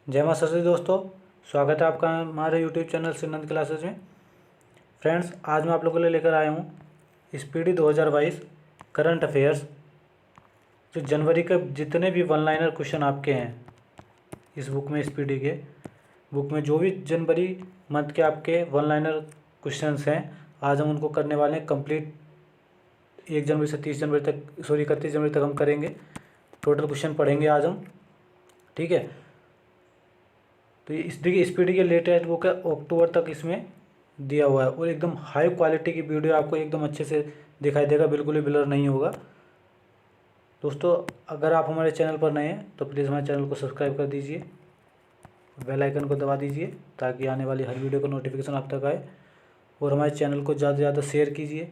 जय मां सरस्वती दोस्तों, स्वागत है आपका हमारे यूट्यूब चैनल सिद्धांत क्लासेस में। फ्रेंड्स, आज मैं आप लोगों के लिए लेकर आया हूँ स्पीडी 2022 करंट अफेयर्स। जो जनवरी के जितने भी वन लाइनर क्वेश्चन आपके हैं इस बुक में, स्पीडी के बुक में जो भी जनवरी मंथ के आपके वन लाइनर क्वेश्चंस हैं, आज हम उनको करने वाले हैं कंप्लीट। 1 जनवरी से 30 जनवरी तक, 31 जनवरी तक हम करेंगे। टोटल क्वेश्चन पढ़ेंगे आज हम, ठीक है। तो इस देखिए, स्पीडी के लेटेस्ट बुक है, अक्टूबर तक इसमें दिया हुआ है और एकदम हाई क्वालिटी की वीडियो आपको एकदम अच्छे से दिखाई देगा, बिल्कुल भी ब्लर नहीं होगा। दोस्तों, अगर आप हमारे चैनल पर नए हैं तो प्लीज़ हमारे चैनल को सब्सक्राइब कर दीजिए, बेल आइकन को दबा दीजिए ताकि आने वाली हर वीडियो का नोटिफिकेशन आप तक आए। और हमारे चैनल को ज़्यादा से ज़्यादा शेयर कीजिए,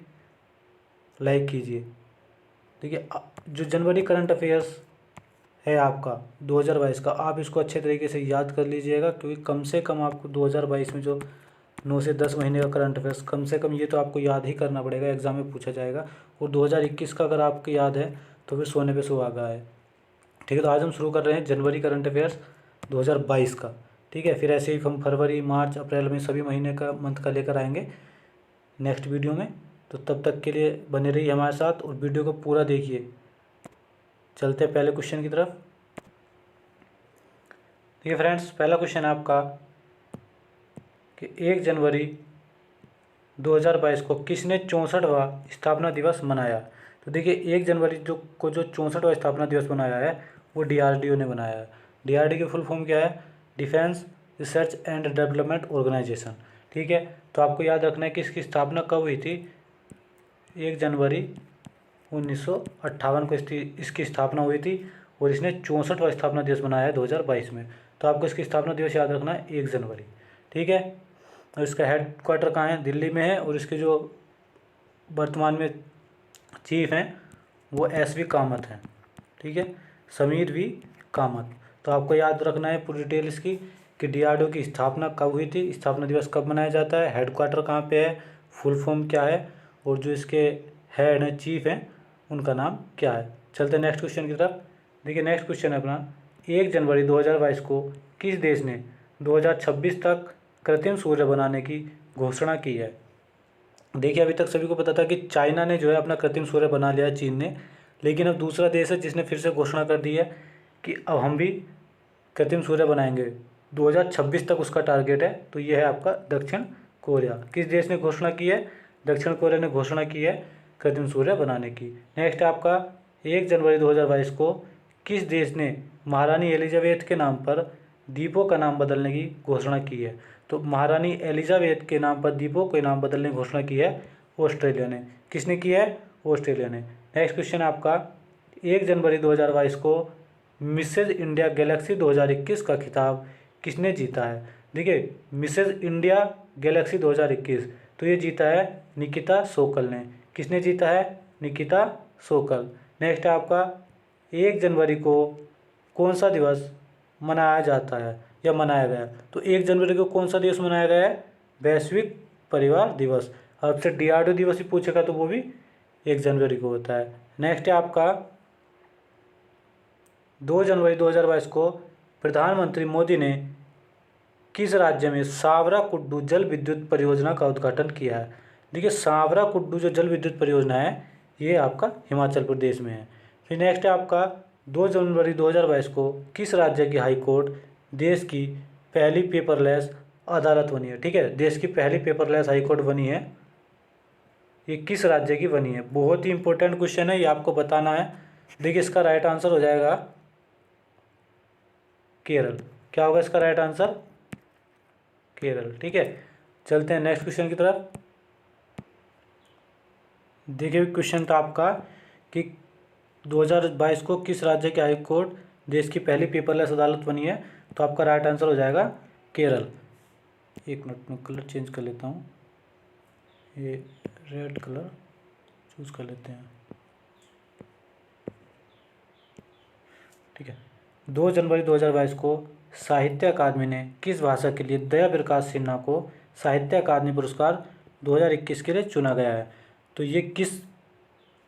लाइक कीजिए। देखिए, जो जनवरी करंट अफेयर्स है आपका 2022 का, आप इसको अच्छे तरीके से याद कर लीजिएगा, क्योंकि कम से कम आपको 2022 में जो 9 से 10 महीने का करंट अफेयर्स, कम से कम ये तो आपको याद ही करना पड़ेगा, एग्जाम में पूछा जाएगा। और 2021 का अगर आपको याद है तो फिर सोने पे सुहागा है, ठीक है। तो आज हम शुरू कर रहे हैं जनवरी करंट अफेयर्स 2022 का, ठीक है। फिर ऐसे ही हम फरवरी, मार्च, अप्रैल में सभी महीने का, मंथ का लेकर आएंगे नेक्स्ट वीडियो में। तो तब तक के लिए बने रहिए हमारे साथ और वीडियो को पूरा देखिए। चलते हैं पहले क्वेश्चन की तरफ। देखिए फ्रेंड्स, पहला क्वेश्चन है आपका कि 1 जनवरी 2022 को किसने 64वां स्थापना दिवस मनाया। तो देखिए, 1 जनवरी जो 64वां स्थापना दिवस मनाया है वो डीआरडीओ ने बनाया है। डीआरडीओ की फुल फॉर्म क्या है? Defence research and development organisation, ठीक है। तो आपको याद रखना है कि इसकी स्थापना कब हुई थी? 1 जनवरी 1958 को इसकी स्थापना हुई थी और इसने 64वां स्थापना दिवस मनाया है 2022 में। तो आपको इसकी स्थापना दिवस याद रखना है 1 जनवरी, ठीक है। और इसका हेड क्वार्टर कहाँ है? दिल्ली में है। और इसके जो वर्तमान में चीफ हैं वो SV कामत हैं, ठीक है, समीर वी कामत। तो आपको याद रखना है पूरी डिटेल इसकी कि डीआरडीओ की स्थापना कब हुई थी, स्थापना दिवस कब मनाया जाता है, हेड क्वार्टर कहाँ पे है, फुल फॉर्म क्या है, और जो इसके हेड हैं, चीफ हैं, उनका नाम क्या है। चलते हैं नेक्स्ट क्वेश्चन की तरफ। देखिए, नेक्स्ट क्वेश्चन है अपना, 1 जनवरी 2022 को किस देश ने 2026 तक कृत्रिम सूर्य बनाने की घोषणा की है। देखिए, अभी तक सभी को पता था कि चाइना ने जो है अपना कृत्रिम सूर्य बना लिया है, चीन ने। लेकिन अब दूसरा देश है जिसने फिर से घोषणा कर दी है कि अब हम भी कृत्रिम सूर्य बनाएंगे, 2026 तक उसका टारगेट है। तो ये है आपका दक्षिण कोरिया। किस देश ने घोषणा की है? दक्षिण कोरिया ने घोषणा की है कृत्रिम सूर्य बनाने की। नेक्स्ट है आपका, 1 जनवरी 2022 को किस देश ने महारानी एलिजाबेथ के नाम पर द्वीपों का नाम बदलने की घोषणा की है। तो महारानी एलिजाबेथ के नाम पर द्वीपों के नाम बदलने की घोषणा की है ऑस्ट्रेलिया ने। किसने की है? ऑस्ट्रेलिया ने। नेक्स्ट क्वेश्चन आपका, 1 जनवरी 2022 को मिसेज इंडिया गैलेक्सी 2021 का खिताब किसने जीता है। देखिए, मिसेज इंडिया गैलेक्सी 2021 तो ये जीता है निकिता सोकल ने। किसने जीता है? निकिता सोकल। नेक्स्ट है आपका, 1 जनवरी को कौन सा दिवस मनाया जाता है या मनाया गया। तो 1 जनवरी को कौन सा दिवस मनाया गया है? वैश्विक परिवार दिवस। आपसे डीआरडीओ दिवस ही पूछेगा तो वो भी 1 जनवरी को होता है। नेक्स्ट है आपका, 2 जनवरी 2022 को प्रधानमंत्री मोदी ने किस राज्य में सावरा कुड्डू जल विद्युत परियोजना का उद्घाटन किया है। देखिए, सावरा कुड्डू जो जल विद्युत परियोजना है ये आपका हिमाचल प्रदेश में है। फिर नेक्स्ट है आपका, 2 जनवरी 2022 को किस राज्य की हाई कोर्ट देश की पहली पेपरलेस अदालत बनी है। ठीक है, देश की पहली पेपरलेस हाई कोर्ट बनी है, ये किस राज्य की बनी है। बहुत ही इंपॉर्टेंट क्वेश्चन है, ये आपको बताना है। देखिए, इसका राइट आंसर हो जाएगा केरल। क्या होगा इसका राइट आंसर? केरल, ठीक है। चलते हैं नेक्स्ट क्वेश्चन की तरफ। देखिए, क्वेश्चन था आपका कि 2022 को किस राज्य की हाई कोर्ट देश की पहली पेपरलेस अदालत बनी है। तो आपका राइट आंसर हो जाएगा केरल। एक मिनट में कलर चेंज कर लेता हूँ, ये रेड कलर चूज कर लेते हैं, ठीक है। 2 जनवरी 2022 को साहित्य अकादमी ने किस भाषा के लिए दया प्रकाश सिन्हा को साहित्य अकादमी पुरस्कार 2021 के लिए चुना गया है। तो ये किस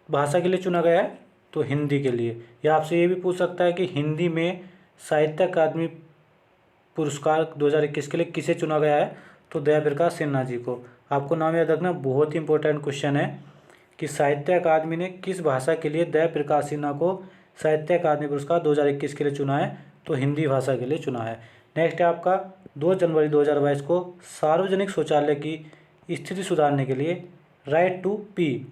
भाषा के लिए चुना गया है? तो हिंदी के लिए। या आपसे ये भी पूछ सकता है कि हिंदी में साहित्य अकादमी पुरस्कार 2021 के लिए किसे चुना गया है? तो दया प्रकाश सिन्हा जी को। आपको नाम याद रखना, बहुत ही इंपॉर्टेंट क्वेश्चन है कि साहित्य अकादमी ने किस भाषा के लिए दया प्रकाश सिन्हा को साहित्य अकादमी पुरस्कार 2021 के लिए चुना है? तो हिंदी भाषा के लिए चुना है। नेक्स्ट है आपका 2 जनवरी 2022 को सार्वजनिक शौचालय की स्थिति सुधारने के लिए राइट टू पी,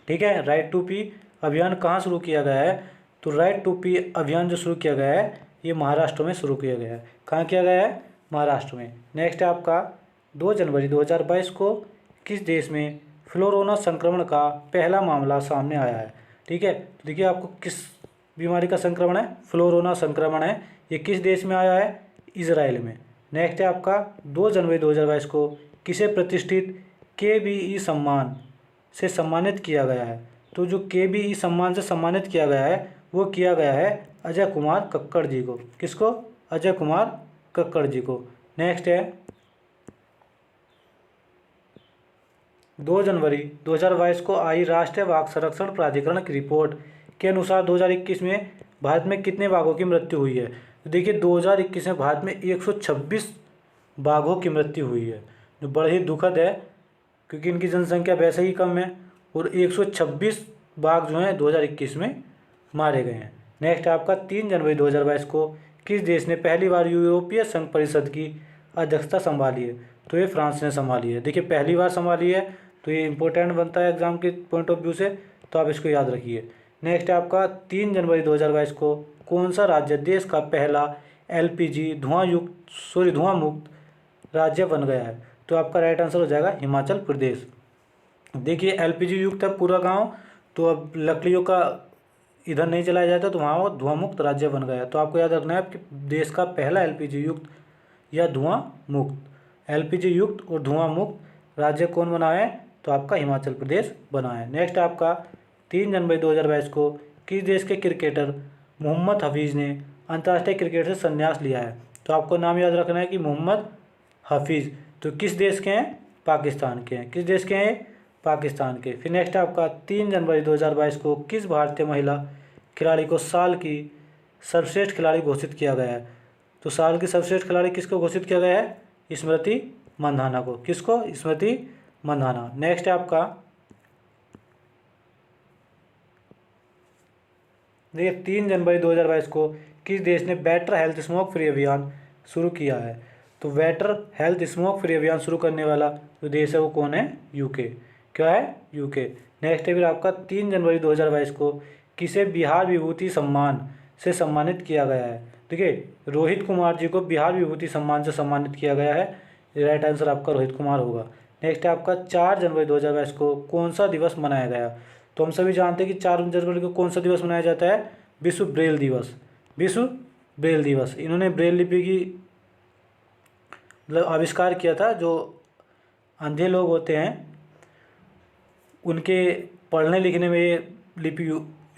ठीक है, राइट टू पी अभियान कहाँ शुरू किया गया है? तो राइट टू पी अभियान जो शुरू किया गया है ये महाराष्ट्र में शुरू किया गया है। कहाँ किया गया है? महाराष्ट्र में। नेक्स्ट है आपका 2 जनवरी 2022 को किस देश में फ्लोरोना संक्रमण का पहला मामला सामने आया है? ठीक है, तो देखिए आपको किस बीमारी का संक्रमण है? फ्लोरोना संक्रमण है। ये किस देश में आया है? इजराइल में। नेक्स्ट है आपका 2 जनवरी 2022 को किसे प्रतिष्ठित KBE सम्मान से सम्मानित किया गया है? तो जो KBE सम्मान से सम्मानित किया गया है वो किया गया है अजय कुमार कक्कड़ जी को। किसको? अजय कुमार कक्कड़ जी को। नेक्स्ट है 2 जनवरी 2022 को आई राष्ट्रीय बाघ संरक्षण प्राधिकरण की रिपोर्ट के अनुसार 2021 में भारत में कितने बाघों की मृत्यु हुई है? तो देखिए 2021 में भारत में 126 बाघों की मृत्यु हुई है, जो बड़ा ही दुखद है क्योंकि इनकी जनसंख्या वैसे ही कम है और 126 बाघ जो हैं 2021 में मारे गए हैं। नेक्स्ट आपका 3 जनवरी 2022 को किस देश ने पहली बार यूरोपीय संघ परिषद की अध्यक्षता संभाली है? तो ये फ्रांस ने संभाली है। देखिए पहली बार संभाली है तो ये इंपॉर्टेंट बनता है एग्जाम के पॉइंट ऑफ व्यू से, तो आप इसको याद रखिए। नेक्स्ट है आपका 3 जनवरी 2022 को कौन सा राज्य देश का पहला LPG धुआं मुक्त राज्य बन गया है? तो आपका राइट आंसर हो जाएगा हिमाचल प्रदेश। देखिए LPG युक्त है पूरा गांव, तो अब लकड़ियों का इधर नहीं चलाया जाता तो वहाँ वो धुआं मुक्त राज्य बन गया। तो आपको याद रखना है कि देश का पहला LPG युक्त या धुआं मुक्त, LPG युक्त और धुआं मुक्त राज्य कौन बना है? तो आपका हिमाचल प्रदेश बना है। नेक्स्ट आपका 3 जनवरी 2022 को किस देश के क्रिकेटर मोहम्मद हफीज़ ने अंतर्राष्ट्रीय क्रिकेट से संन्यास लिया है? तो आपको नाम याद रखना है कि मोहम्मद हफीज़ तो किस देश के हैं? पाकिस्तान के हैं। किस देश के हैं? पाकिस्तान के। फिर नेक्स्ट आपका 3 जनवरी 2022 को किस भारतीय महिला खिलाड़ी को साल की सर्वश्रेष्ठ खिलाड़ी घोषित किया गया है? तो साल की सर्वश्रेष्ठ खिलाड़ी किसको घोषित किया गया है? स्मृति मंधाना को। किसको? स्मृति मंधाना। नेक्स्ट है आपका देखिए 3 जनवरी 2022 को किस देश ने बेटर हेल्थ स्मोक फ्री अभियान शुरू किया है? तो बेटर हेल्थ स्मोक फ्री अभियान शुरू करने वाला जो देश है वो कौन है? UK। क्या है? UK। नेक्स्ट है फिर आपका 3 जनवरी 2022 को किसे बिहार विभूति सम्मान से सम्मानित किया गया है? देखिए रोहित कुमार जी को बिहार विभूति सम्मान से सम्मानित किया गया है। राइट आंसर आपका रोहित कुमार होगा। नेक्स्ट है आपका 4 जनवरी 2022 को कौन सा दिवस मनाया गया? तो हम सभी जानते हैं कि 4 जनवरी को कौन सा दिवस मनाया जाता है? विश्व ब्रेल दिवस। विश्व ब्रेल दिवस। इन्होंने ब्रेल लिपि की मतलब आविष्कार किया था। जो अंधे लोग होते हैं उनके पढ़ने लिखने में ये लिपि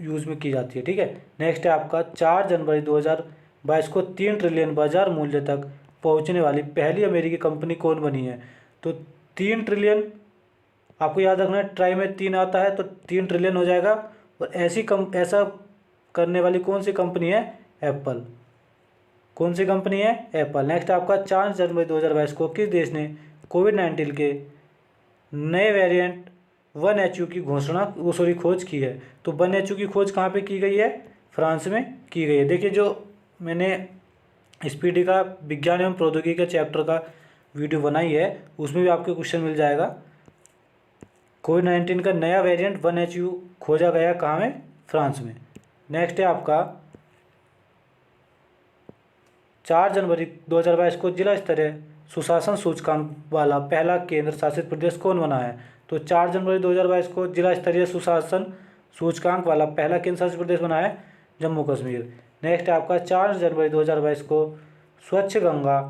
यूज़ में की जाती है। ठीक है। नेक्स्ट है आपका 4 जनवरी 2022 को 3 ट्रिलियन बाजार मूल्य तक पहुंचने वाली पहली अमेरिकी कंपनी कौन बनी है? तो 3 ट्रिलियन आपको याद रखना है, ट्राई में 3 आता है तो 3 ट्रिलियन हो जाएगा। और ऐसा करने वाली कौन सी कंपनी है? एप्पल। कौन सी कंपनी है? एप्पल। नेक्स्ट आपका 4 जनवरी 2022 को किस देश ने कोविड-19 के नए वेरिएंट 1HU की खोज की है? तो 1HU की खोज कहाँ पे की गई है? फ्रांस में की गई है। देखिए जो मैंने SPD का विज्ञान एवं प्रौद्योगिकी का चैप्टर का वीडियो बनाई है उसमें भी आपको क्वेश्चन मिल जाएगा। कोविड-19 का नया वेरिएंट 1HU खोजा गया कहाँ में? फ्रांस में। नेक्स्ट है आपका 4 जनवरी 2022 को जिला स्तरीय सुशासन सूचकांक वाला पहला केंद्र शासित प्रदेश कौन बना है? तो 4 जनवरी 2022 को जिला स्तरीय सुशासन सूचकांक वाला पहला केंद्र शासित प्रदेश बना है जम्मू कश्मीर। नेक्स्ट है आपका 4 जनवरी 2022 को स्वच्छ गंगा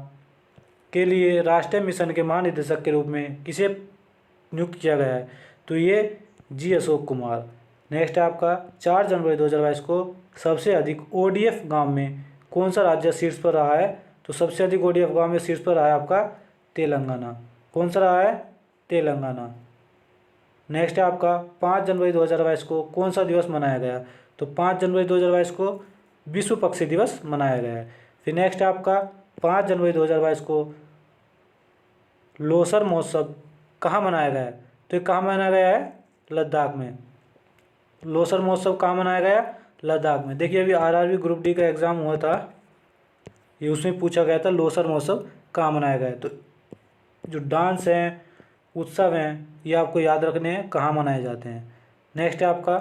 के लिए राष्ट्रीय मिशन के महानिदेशक के रूप में किसे नियुक्त किया गया है? तो ये जी अशोक कुमार। नेक्स्ट है आपका 4 जनवरी 2022 को सबसे अधिक ODF गांव में कौन सा राज्य शीर्ष पर रहा है? तो सबसे अधिक ODF गांव में शीर्ष पर रहा है आपका तेलंगाना। कौन सा रहा है? तेलंगाना। नेक्स्ट है आपका 5 जनवरी 2022 को कौन सा दिवस मनाया गया? तो 5 जनवरी 2022 को विश्व पक्षी दिवस मनाया गया है। फिर नेक्स्ट है आपका 5 जनवरी 2022 को लोसर महोत्सव कहाँ मनाया गया है? तो ये कहाँ मनाया गया है? लद्दाख में। लोसर महोत्सव कहाँ मनाया गया? लद्दाख में। देखिए अभी आरआरबी ग्रुप डी का एग्ज़ाम हुआ था, ये उसमें पूछा गया था लोसर महोत्सव कहाँ मनाया गया है। तो जो डांस हैं, उत्सव हैं, ये आपको याद रखने हैं कहाँ मनाए जाते हैं। नेक्स्ट है आपका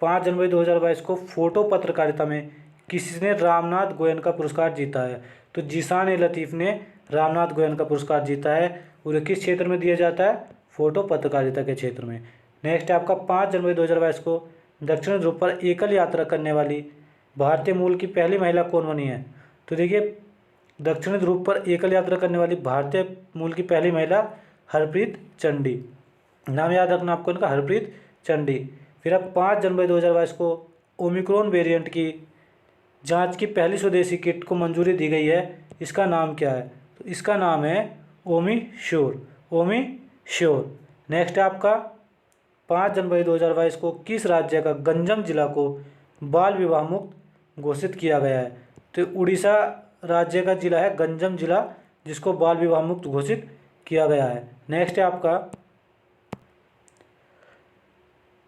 5 जनवरी 2022 को फोटो पत्रकारिता में किसने रामनाथ गोयन का पुरस्कार जीता है? तो जीशान ए लतीफ़ ने रामनाथ गोयन का पुरस्कार जीता है, और किस क्षेत्र में दिया जाता है? फोटो पत्रकारिता के क्षेत्र में। नेक्स्ट है आपका 5 जनवरी 2022 को दक्षिण ध्रुव पर एकल यात्रा करने वाली भारतीय मूल की पहली महिला कौन बनी है? तो देखिए दक्षिण ध्रुव पर एकल यात्रा करने वाली भारतीय मूल की पहली महिला हरप्रीत चंडी, नाम याद रखना आपको इनका, हरप्रीत चंडी। फिर अब 5 जनवरी 2022 को ओमिक्रॉन वेरिएंट की जांच की पहली स्वदेशी किट को मंजूरी दी गई है, इसका नाम क्या है? तो इसका नाम है ओमीश्योर, ओमीश्योर। नेक्स्ट है आपका 5 जनवरी 2022 को किस राज्य का गंजम जिला को बाल विवाह मुक्त घोषित किया गया है? तो उड़ीसा राज्य का जिला है गंजम जिला, जिसको बाल विवाह मुक्त घोषित किया गया है। नेक्स्ट है आपका,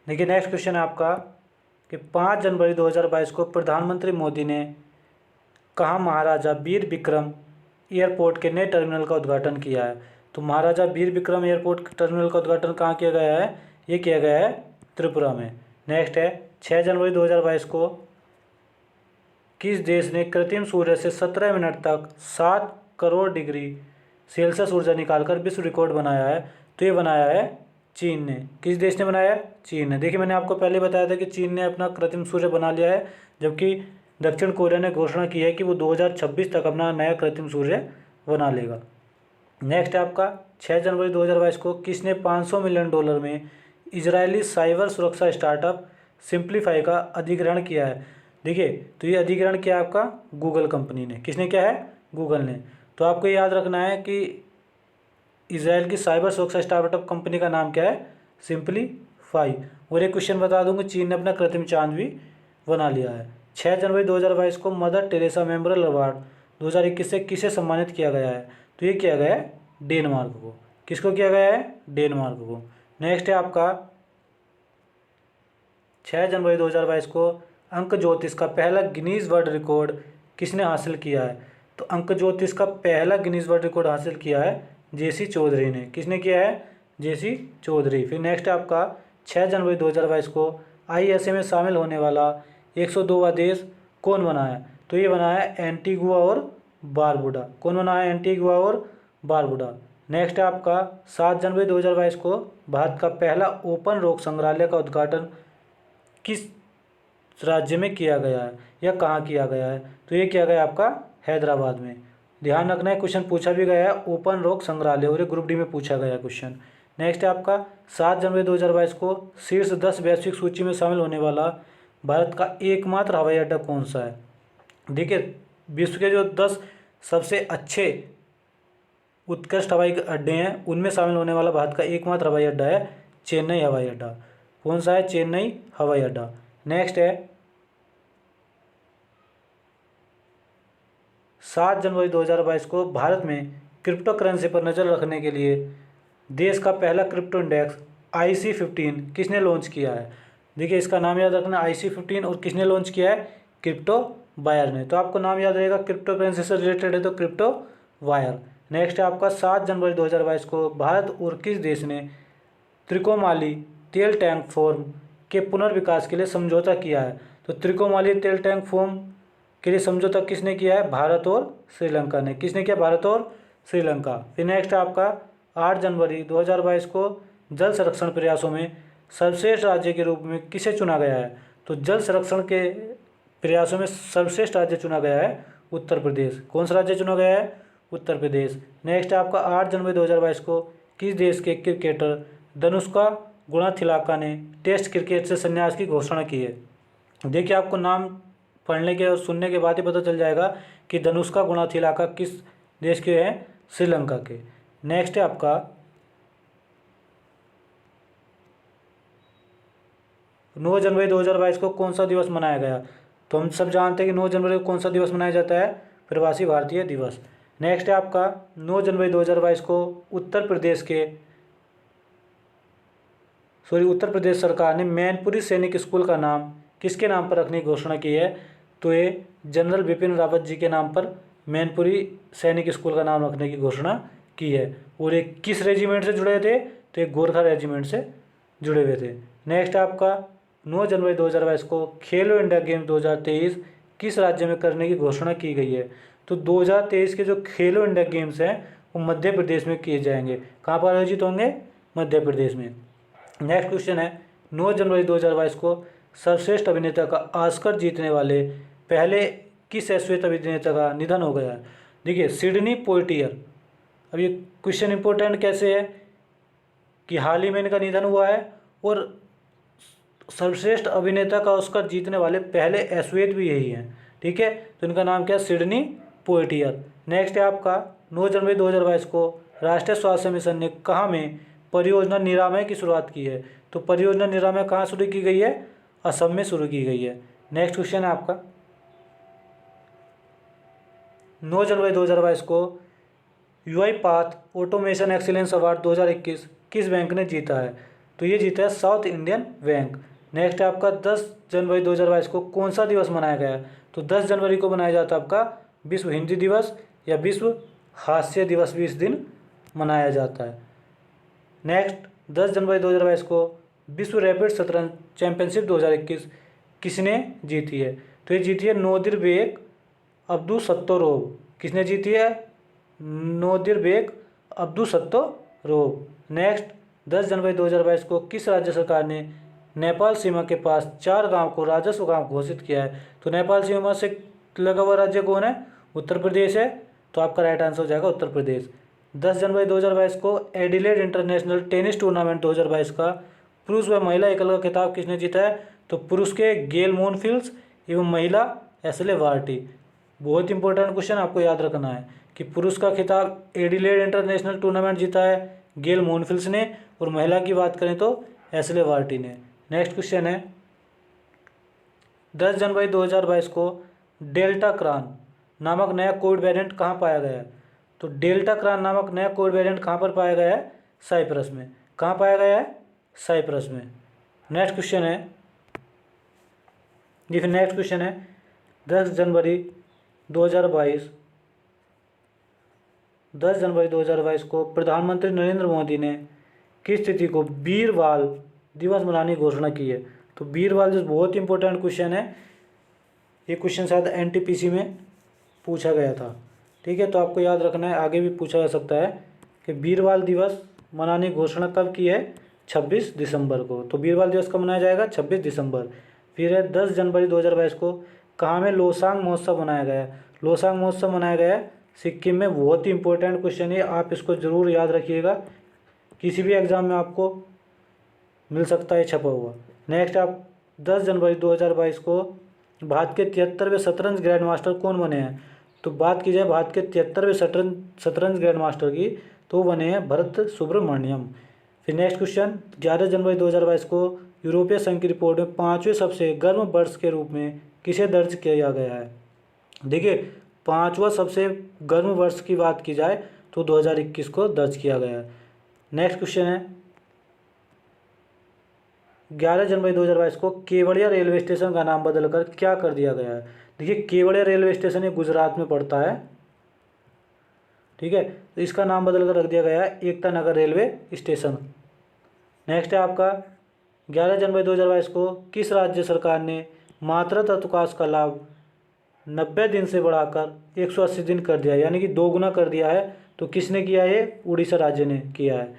देखिए नेक्स्ट क्वेश्चन है आपका कि 5 जनवरी 2022 को प्रधानमंत्री मोदी ने कहाँ महाराजा वीर विक्रम एयरपोर्ट के नए टर्मिनल का उद्घाटन किया है? तो महाराजा वीर विक्रम एयरपोर्ट टर्मिनल का उद्घाटन कहाँ किया गया है? ये किया गया है त्रिपुरा में। नेक्स्ट है 6 जनवरी 2022 को किस देश ने कृत्रिम सूर्य से 17 मिनट तक 7 करोड़ डिग्री सेल्सियस ऊर्जा निकालकर विश्व रिकॉर्ड बनाया है? तो ये बनाया है चीन ने। किस देश ने बनाया? चीन ने। देखिए मैंने आपको पहले बताया था कि चीन ने अपना कृत्रिम सूर्य बना लिया है, जबकि दक्षिण कोरिया ने घोषणा की है कि वो 2026 तक अपना नया कृत्रिम सूर्य बना लेगा। नेक्स्ट है आपका 6 जनवरी 2022 को किसने $500 मिलियन में इजरायली साइबर सुरक्षा स्टार्टअप सिंप्लीफाई का अधिग्रहण किया है? देखिए तो ये अधिग्रहण किया आपका गूगल कंपनी ने। किसने किया है? गूगल ने। तो आपको याद रखना है कि इजराइल की साइबर सुरक्षा स्टार्टअप कंपनी का नाम क्या है? सिंप्लीफाई। और एक क्वेश्चन बता दूं कि चीन ने अपना कृत्रिम चांद भी बना लिया है। 6 जनवरी 2022 को मदर टेरेसा मेमोरियल अवार्ड 2021 से किसे सम्मानित किया गया है? तो ये किया गया है डेनमार्क को। किसको किया गया है? डेनमार्क को। नेक्स्ट है आपका 6 जनवरी 2022 को अंक ज्योतिष का पहला गिनीज वर्ल्ड रिकॉर्ड किसने हासिल किया है? तो अंक ज्योतिष का पहला गिनीज वर्ल्ड रिकॉर्ड हासिल किया है जेसी चौधरी ने। किसने किया है? जेसी चौधरी। फिर नेक्स्ट है आपका 6 जनवरी 2022 को आईएसए में शामिल होने वाला 102वां देश कौन बना है? तो ये बना है एंटीगुआ और बारबुडा। कौन बना है? एंटीगुआ और बारबुडा। नेक्स्ट है आपका 7 जनवरी 2022 को भारत का पहला ओपन रॉक संग्रहालय का उद्घाटन किस राज्य में किया गया है या कहाँ किया गया है? तो ये किया गया आपका हैदराबाद में। ध्यान रखना है क्वेश्चन पूछा भी गया है ओपन रॉक संग्रहालय, और ये ग्रुप डी में पूछा गया क्वेश्चन। नेक्स्ट है आपका 7 जनवरी 2022 को शीर्ष 10 वैश्विक सूची में शामिल होने वाला भारत का एकमात्र हवाई अड्डा कौन सा है? देखिए विश्व के जो 10 सबसे अच्छे उत्कृष्ट हवाई अड्डे हैं उनमें शामिल होने वाला भारत का एकमात्र हवाई अड्डा है चेन्नई हवाई अड्डा। कौन सा है? चेन्नई हवाई अड्डा। नेक्स्ट है 7 जनवरी 2022 को भारत में क्रिप्टो करेंसी पर नज़र रखने के लिए देश का पहला क्रिप्टो इंडेक्स IC15 किसने लॉन्च किया है? देखिए इसका नाम याद रखना IC15, और किसने लॉन्च किया है? क्रिप्टो वायर ने। तो आपको नाम याद रहेगा, क्रिप्टो करेंसी से रिलेटेड है तो क्रिप्टो वायर। नेक्स्ट है आपका 7 जनवरी 2022 को भारत और किस देश ने त्रिकोमाली तेल टैंक फॉर्म के पुनर्विकास के लिए समझौता किया है? तो त्रिकोमाली तेल टैंक फॉर्म के लिए समझौता किसने किया है? भारत और श्रीलंका ने। किसने किया? भारत और श्रीलंका। फिर नेक्स्ट है आपका 8 जनवरी 2022 को जल संरक्षण प्रयासों में सर्वश्रेष्ठ राज्य के रूप में किसे चुना गया है? तो जल संरक्षण के प्रयासों में सर्वश्रेष्ठ राज्य चुना गया है उत्तर प्रदेश। कौन सा राज्य चुना गया है? उत्तर प्रदेश। नेक्स्ट है आपका 8 जनवरी 2022 को किस देश के क्रिकेटर धनुष्का गुणाथिलाका ने टेस्ट क्रिकेट से संन्यास की घोषणा की है? देखिए आपको नाम पढ़ने के और सुनने के बाद ही पता चल जाएगा कि धनुष्का गुणाथिलाका किस देश के हैं? श्रीलंका के। नेक्स्ट है आपका 9 जनवरी 2022 को कौन सा दिवस मनाया गया? तो हम सब जानते हैं कि 9 जनवरी को कौन सा दिवस मनाया जाता है, प्रवासी भारतीय दिवस। नेक्स्ट है आपका 9 जनवरी 2022 को उत्तर प्रदेश सरकार ने मैनपुरी सैनिक स्कूल का नाम किसके नाम पर रखने की घोषणा की है। तो ये जनरल बिपिन रावत जी के नाम पर मैनपुरी सैनिक स्कूल का नाम रखने की घोषणा की है। और ये किस रेजिमेंट से जुड़े थे, तो ये गोरखा रेजिमेंट से जुड़े हुए थे। नेक्स्ट आपका 9 जनवरी 2022 को खेलो इंडिया गेम 2023 किस राज्य में करने की घोषणा की गई है। तो 2023 के जो खेलो इंडिया गेम्स हैं वो मध्य प्रदेश में किए जाएंगे। कहाँ पर आयोजित होंगे, मध्य प्रदेश में। नेक्स्ट क्वेश्चन है 9 जनवरी 2022 को सर्वश्रेष्ठ अभिनेता का ऑस्कर जीतने वाले पहले किस श्वेत अभिनेता का निधन हो गया है। देखिए सिडनी पोइटियर। अब ये क्वेश्चन इंपॉर्टेंट कैसे है कि हाल ही में इनका निधन हुआ है और सर्वश्रेष्ठ अभिनेता का ऑस्कर जीतने वाले पहले अश्वेत भी यही हैं। ठीक है, तो इनका नाम क्या है, सिडनी पोइटियर। नेक्स्ट है आपका 9 जनवरी 2022 को राष्ट्रीय स्वास्थ्य मिशन ने कहाँ में परियोजना निरामय की शुरुआत की है। तो परियोजना निरामय कहाँ शुरू की गई है, असम में शुरू की गई है। नेक्स्ट क्वेश्चन है आपका 9 जनवरी 2022 को यूआईपाथ ऑटोमेशन एक्सीलेंस अवार्ड 2021 किस बैंक ने जीता है। तो ये जीता है साउथ इंडियन बैंक। नेक्स्ट है आपका 10 जनवरी 2022 को कौन सा दिवस मनाया गया है। तो 10 जनवरी को मनाया जाता है आपका विश्व हिंदी दिवस या विश्व हास्य दिवस भी इस दिन मनाया जाता है। नेक्स्ट 10 जनवरी 2022 को विश्व रैपिड शतरंज चैंपियनशिप 2021 किसने जीती है। तो ये जीती है नोदिरबेक अब्दुसत्तोरोव। किसने जीती है, नोदिरबेक अब्दुसत्तोरोव। नेक्स्ट 10 जनवरी 2022 को किस राज्य सरकार ने नेपाल सीमा के पास 4 गांव को राजस्व गांव घोषित किया है। तो नेपाल सीमा से लगा हुआ राज्य कौन है, उत्तर प्रदेश है। तो आपका राइट आंसर हो जाएगा उत्तर प्रदेश। 10 जनवरी 2022 को एडिलेड इंटरनेशनल टेनिस टूर्नामेंट 2022 का पुरुष व महिला एकल का खिताब किसने जीता है। तो पुरुष के गेल मोनफिल्स एवं महिला एशले वार्टी। बहुत इंपॉर्टेंट क्वेश्चन आपको याद रखना है कि पुरुष का खिताब एडिलेड इंटरनेशनल टूर्नामेंट जीता है गेल मोनफिल्स ने और महिला की बात करें तो एशले वार्टी ने। नेक्स्ट क्वेश्चन है 10 जनवरी 2022 को डेल्टा क्रॉन नामक नया कोविड वेरिएंट कहाँ पाया गया है। तो डेल्टा क्रॉन नामक नया कोविड वेरिएंट कहाँ पर पाया गया है, साइप्रस में। कहाँ पाया गया है, साइप्रस में। नेक्स्ट क्वेश्चन है, जी फिर नेक्स्ट क्वेश्चन है 10 जनवरी 2022 को प्रधानमंत्री नरेंद्र मोदी ने किस तिथि को वीर बाल दिवस मनाने की घोषणा की है। तो वीर बाल दिवस बहुत इंपॉर्टेंट क्वेश्चन है। ये क्वेश्चन शायद एनटीपीसी में पूछा गया था। ठीक है, तो आपको याद रखना है, आगे भी पूछा जा सकता है कि वीर बाल दिवस मनाने की घोषणा कब की है, 26 दिसंबर को। तो वीर बाल दिवस कब मनाया जाएगा, 26 दिसंबर। फिर है 10 जनवरी 2022 को कहाँ में लोसांग महोत्सव मनाया गया है। लोसांग महोत्सव मनाया गया है सिक्किम में। बहुत ही इंपॉर्टेंट क्वेश्चन है, आप इसको ज़रूर याद रखिएगा, किसी भी एग्जाम में आपको मिल सकता है छपा हुआ। नेक्स्ट आप 10 जनवरी 2022 को भारत के 73वें शतरंज ग्रैंड मास्टर कौन बने हैं। तो बात की जाए भारत के 73वें शतरंज ग्रैंड मास्टर की, तो बने हैं भरत सुब्रमण्यम। फिर नेक्स्ट क्वेश्चन 11 जनवरी 2022 को यूरोपीय संघ की रिपोर्ट में 5वें सबसे गर्म वर्ष के रूप में किसे दर्ज किया गया है। देखिए 5वां सबसे गर्म वर्ष की बात की जाए तो 2021 को दर्ज किया गया है। नेक्स्ट क्वेश्चन है 11 जनवरी 2022 को केवड़िया रेलवे स्टेशन का नाम बदलकर क्या कर दिया गया है। देखिए केवड़िया रेलवे स्टेशन ये गुजरात में पड़ता है। ठीक है, तो इसका नाम बदलकर रख दिया गया है Ekta Nagar railway station. Next है आपका 11 जनवरी 2022 को किस राज्य सरकार ने मातृत्व अवकाश का लाभ 90 दिन से बढ़ाकर 180 दिन कर दिया है, यानी कि 2 गुना कर दिया है। तो किसने किया है, उड़ीसा राज्य ने किया है।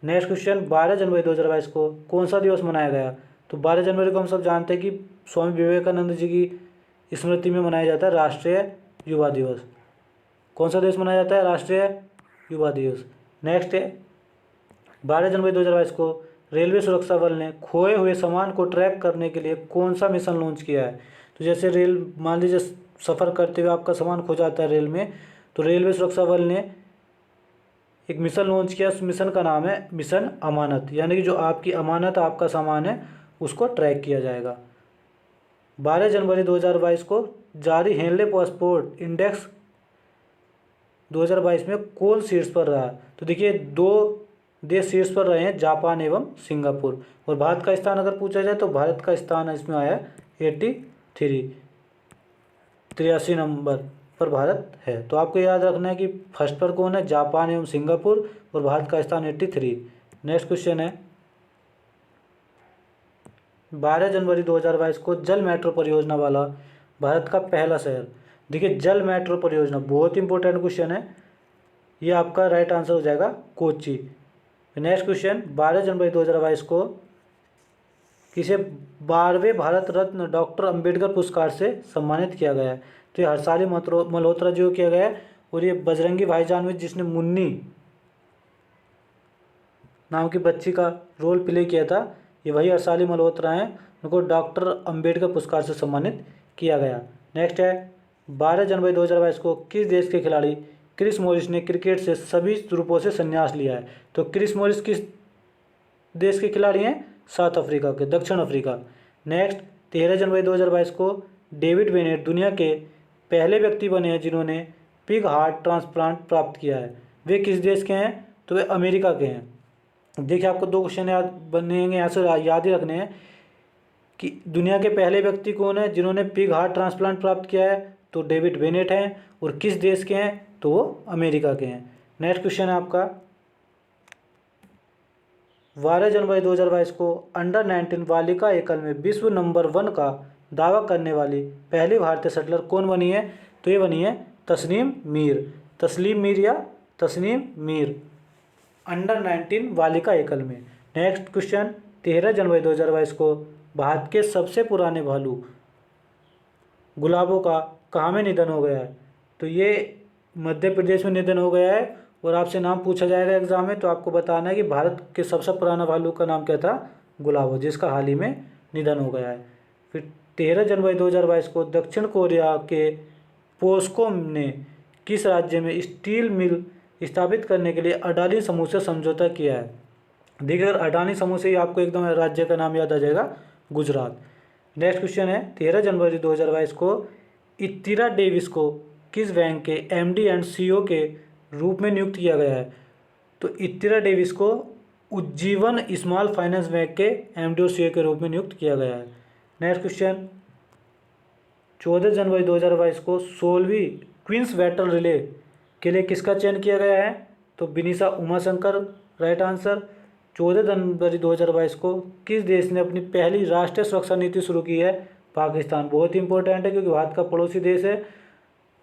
नेक्स्ट क्वेश्चन 12 जनवरी 2022 को कौन सा दिवस मनाया गया। तो 12 जनवरी को हम सब जानते हैं कि स्वामी विवेकानंद जी की स्मृति में मनाया जाता है राष्ट्रीय युवा दिवस। कौन सा दिवस मनाया जाता है, राष्ट्रीय युवा दिवस। नेक्स्ट है 12 जनवरी 2022 को रेलवे सुरक्षा बल ने खोए हुए सामान को ट्रैक करने के लिए कौन सा मिशन लॉन्च किया है। तो जैसे रेल मान लीजिए सफ़र करते हुए आपका सामान खो जाता है रेल में, तो रेलवे सुरक्षा बल ने एक मिशन लॉन्च किया। उस मिशन का नाम है मिशन अमानत, यानी कि जो आपकी अमानत आपका सामान है उसको ट्रैक किया जाएगा। 12 जनवरी 2022 को जारी हेनले पासपोर्ट इंडेक्स 2022 में कौन शीर्ष पर रहा? तो देखिए, दो देश शीर्ष पर रहे हैं, जापान एवं सिंगापुर। और भारत का स्थान अगर पूछा जाए तो भारत का स्थान इसमें आया 83 नंबर पर भारत है। तो आपको याद रखना है कि फर्स्ट पर कौन है, जापान एवं सिंगापुर, और भारत का स्थान 83। नेक्स्ट क्वेश्चन है, 12 जनवरी 2022 को जल मेट्रो परियोजना वाला भारत का पहला शहर। देखिए, जल मेट्रो परियोजना बहुत इंपॉर्टेंट क्वेश्चन है, ये आपका राइट आंसर हो जाएगा कोच्चि। नेक्स्ट क्वेश्चन, 12 जनवरी 2022 को किसे 12वें भारत रत्न डॉक्टर अंबेडकर पुरस्कार से सम्मानित किया गया है? तो ये हर्षाली मल्होत्रा जी को किया गया है। और ये बजरंगी भाईजान में जिसने मुन्नी नाम की बच्ची का रोल प्ले किया था, ये वही हर्षाली मल्होत्रा हैं, उनको डॉक्टर अंबेडकर पुरस्कार से सम्मानित किया गया। नेक्स्ट है, 12 जनवरी 2022 को किस देश के खिलाड़ी क्रिस मॉरिस ने क्रिकेट से सभी रूपों से संन्यास लिया है? तो क्रिस मॉरिस किस देश के खिलाड़ी हैं? साउथ अफ्रीका के, दक्षिण अफ्रीका। नेक्स्ट, 13 जनवरी 2022 को डेविड बेनेट दुनिया के पहले व्यक्ति बने हैं जिन्होंने पिग हार्ट ट्रांसप्लांट प्राप्त किया है। वे किस देश के हैं? तो वे अमेरिका के हैं। देखिए, आपको दो क्वेश्चन याद बनेंगे, यहाँ से याद ही रखने हैं कि दुनिया के पहले व्यक्ति कौन है जिन्होंने पिग हार्ट ट्रांसप्लांट प्राप्त किया है? तो डेविड बेनेट हैं। और किस देश के हैं? तो वो अमेरिका के हैं। नेक्स्ट क्वेश्चन है आपका, 12 जनवरी 2022 को अंडर 19 बालिका एकल में विश्व नंबर 1 का दावा करने वाली पहली भारतीय शटलर कौन बनी है? तो ये बनी है तस्नीम मीर। तस्लीम मीर या तस्नीम मीर, अंडर 19 बालिका एकल में। नेक्स्ट क्वेश्चन, 13 जनवरी 2022 को भारत के सबसे पुराने भालू गुलाबों का कहाँ में निधन हो गया है? तो ये मध्य प्रदेश में निधन हो गया है। और आपसे नाम पूछा जाएगा एग्जाम में, तो आपको बताना है कि भारत के सबसे पुराना भालू का नाम क्या था? गुलाबो, जिसका हाल ही में निधन हो गया है। फिर 13 जनवरी 2022 को दक्षिण कोरिया के पोस्को ने किस राज्य में स्टील मिल स्थापित करने के लिए अडानी समूह से समझौता किया है? देखिए, अगर अडानी समूह से ही आपको एकदम राज्य का नाम याद आ जाएगा, गुजरात। नेक्स्ट क्वेश्चन है, 13 जनवरी 2022 को इंदिरा डेविस को किस बैंक के एमडी एंड सीईओ के रूप में नियुक्त किया गया है? तो इंदिरा डेविस को उज्जीवन स्मॉल फाइनेंस बैंक के एमडी और सीईओ के रूप में नियुक्त किया गया है। नेक्स्ट क्वेश्चन, 14 जनवरी 2022 को 16वीं क्वींस बैटल रिले के लिए किसका चयन किया गया है? तो विनीशा उमाशंकर, राइट आंसर। 14 जनवरी 2022 को किस देश ने अपनी पहली राष्ट्रीय सुरक्षा नीति शुरू की है? पाकिस्तान। बहुत इंपॉर्टेंट है क्योंकि भारत का पड़ोसी देश है,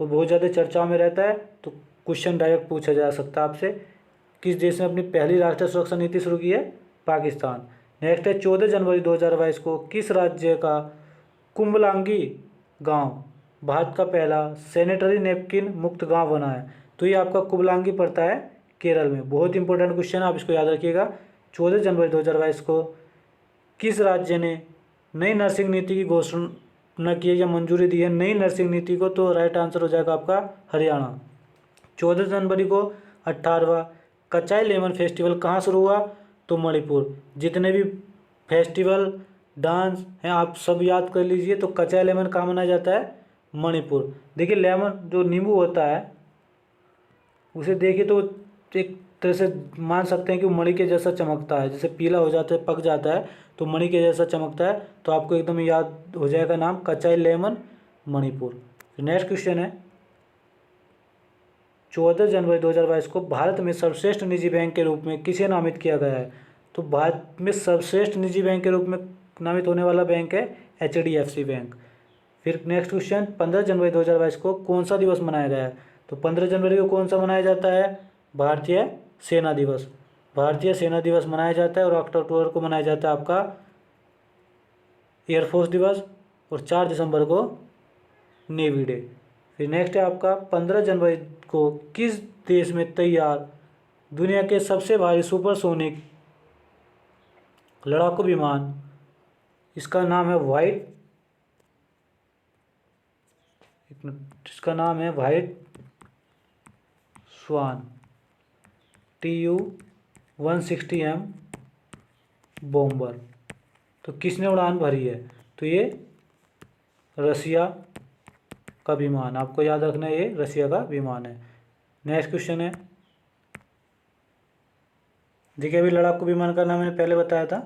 वो बहुत ज़्यादा चर्चा में रहता है, तो क्वेश्चन डायरेक्ट पूछा जा सकता है आपसे, किस देश ने अपनी पहली राष्ट्रीय सुरक्षा नीति शुरू की है? पाकिस्तान। नेक्स्ट है, 14 जनवरी 2022 को किस राज्य का कुंभलांगी गांव भारत का पहला सैनिटरी नैपकिन मुक्त गांव बना है? तो ये आपका कुंभलांगी पड़ता है केरल में। बहुत इंपॉर्टेंट क्वेश्चन है, आप इसको याद रखिएगा। 14 जनवरी 2022 को किस राज्य ने नई नर्सिंग नीति की घोषणा की है या मंजूरी दी है नई नर्सिंग नीति को? तो राइट आंसर हो जाएगा आपका हरियाणा। 14 जनवरी को 18वां कचाई लेमन फेस्टिवल कहाँ शुरू हुआ? तो मणिपुर। जितने भी फेस्टिवल डांस हैं आप सब याद कर लीजिए। तो कचाई लेमन कहाँ मनाया जाता है? मणिपुर। देखिए, लेमन जो नींबू होता है उसे देखिए तो एक तरह से मान सकते हैं कि वो मणि के जैसा चमकता है, जैसे पीला हो जाता है, पक जाता है तो मणि के जैसा चमकता है। तो आपको एकदम याद हो जाएगा नाम, कचाई लेमन, मणिपुर। नेक्स्ट क्वेश्चन है, 14 जनवरी 2022 को भारत में सर्वश्रेष्ठ निजी बैंक के रूप में किसे नामित किया गया है? तो भारत में सर्वश्रेष्ठ निजी बैंक के रूप में नामित होने वाला बैंक है HDFC बैंक। फिर नेक्स्ट क्वेश्चन, 15 जनवरी 2022 को कौन सा दिवस मनाया गया है? तो 15 जनवरी को कौन सा मनाया जाता है? भारतीय सेना दिवस। भारतीय सेना दिवस मनाया जाता है। और अक्टूबर को मनाया जाता है आपका एयरफोर्स दिवस। और 4 दिसंबर को नेवी डे। फिर नेक्स्ट है आपका 15 जनवरी को किस देश में तैयार दुनिया के सबसे भारी सुपरसोनिक लड़ाकू विमान, इसका नाम है व्हाइट स्वान TU-160M बॉम्बर। तो किसने उड़ान भरी है? तो ये रसिया का विमान, आपको याद रखना है ये रसिया का विमान है। नेक्स्ट क्वेश्चन है, देखिए अभी लड़ाकू विमान का नाम मैंने पहले बताया था।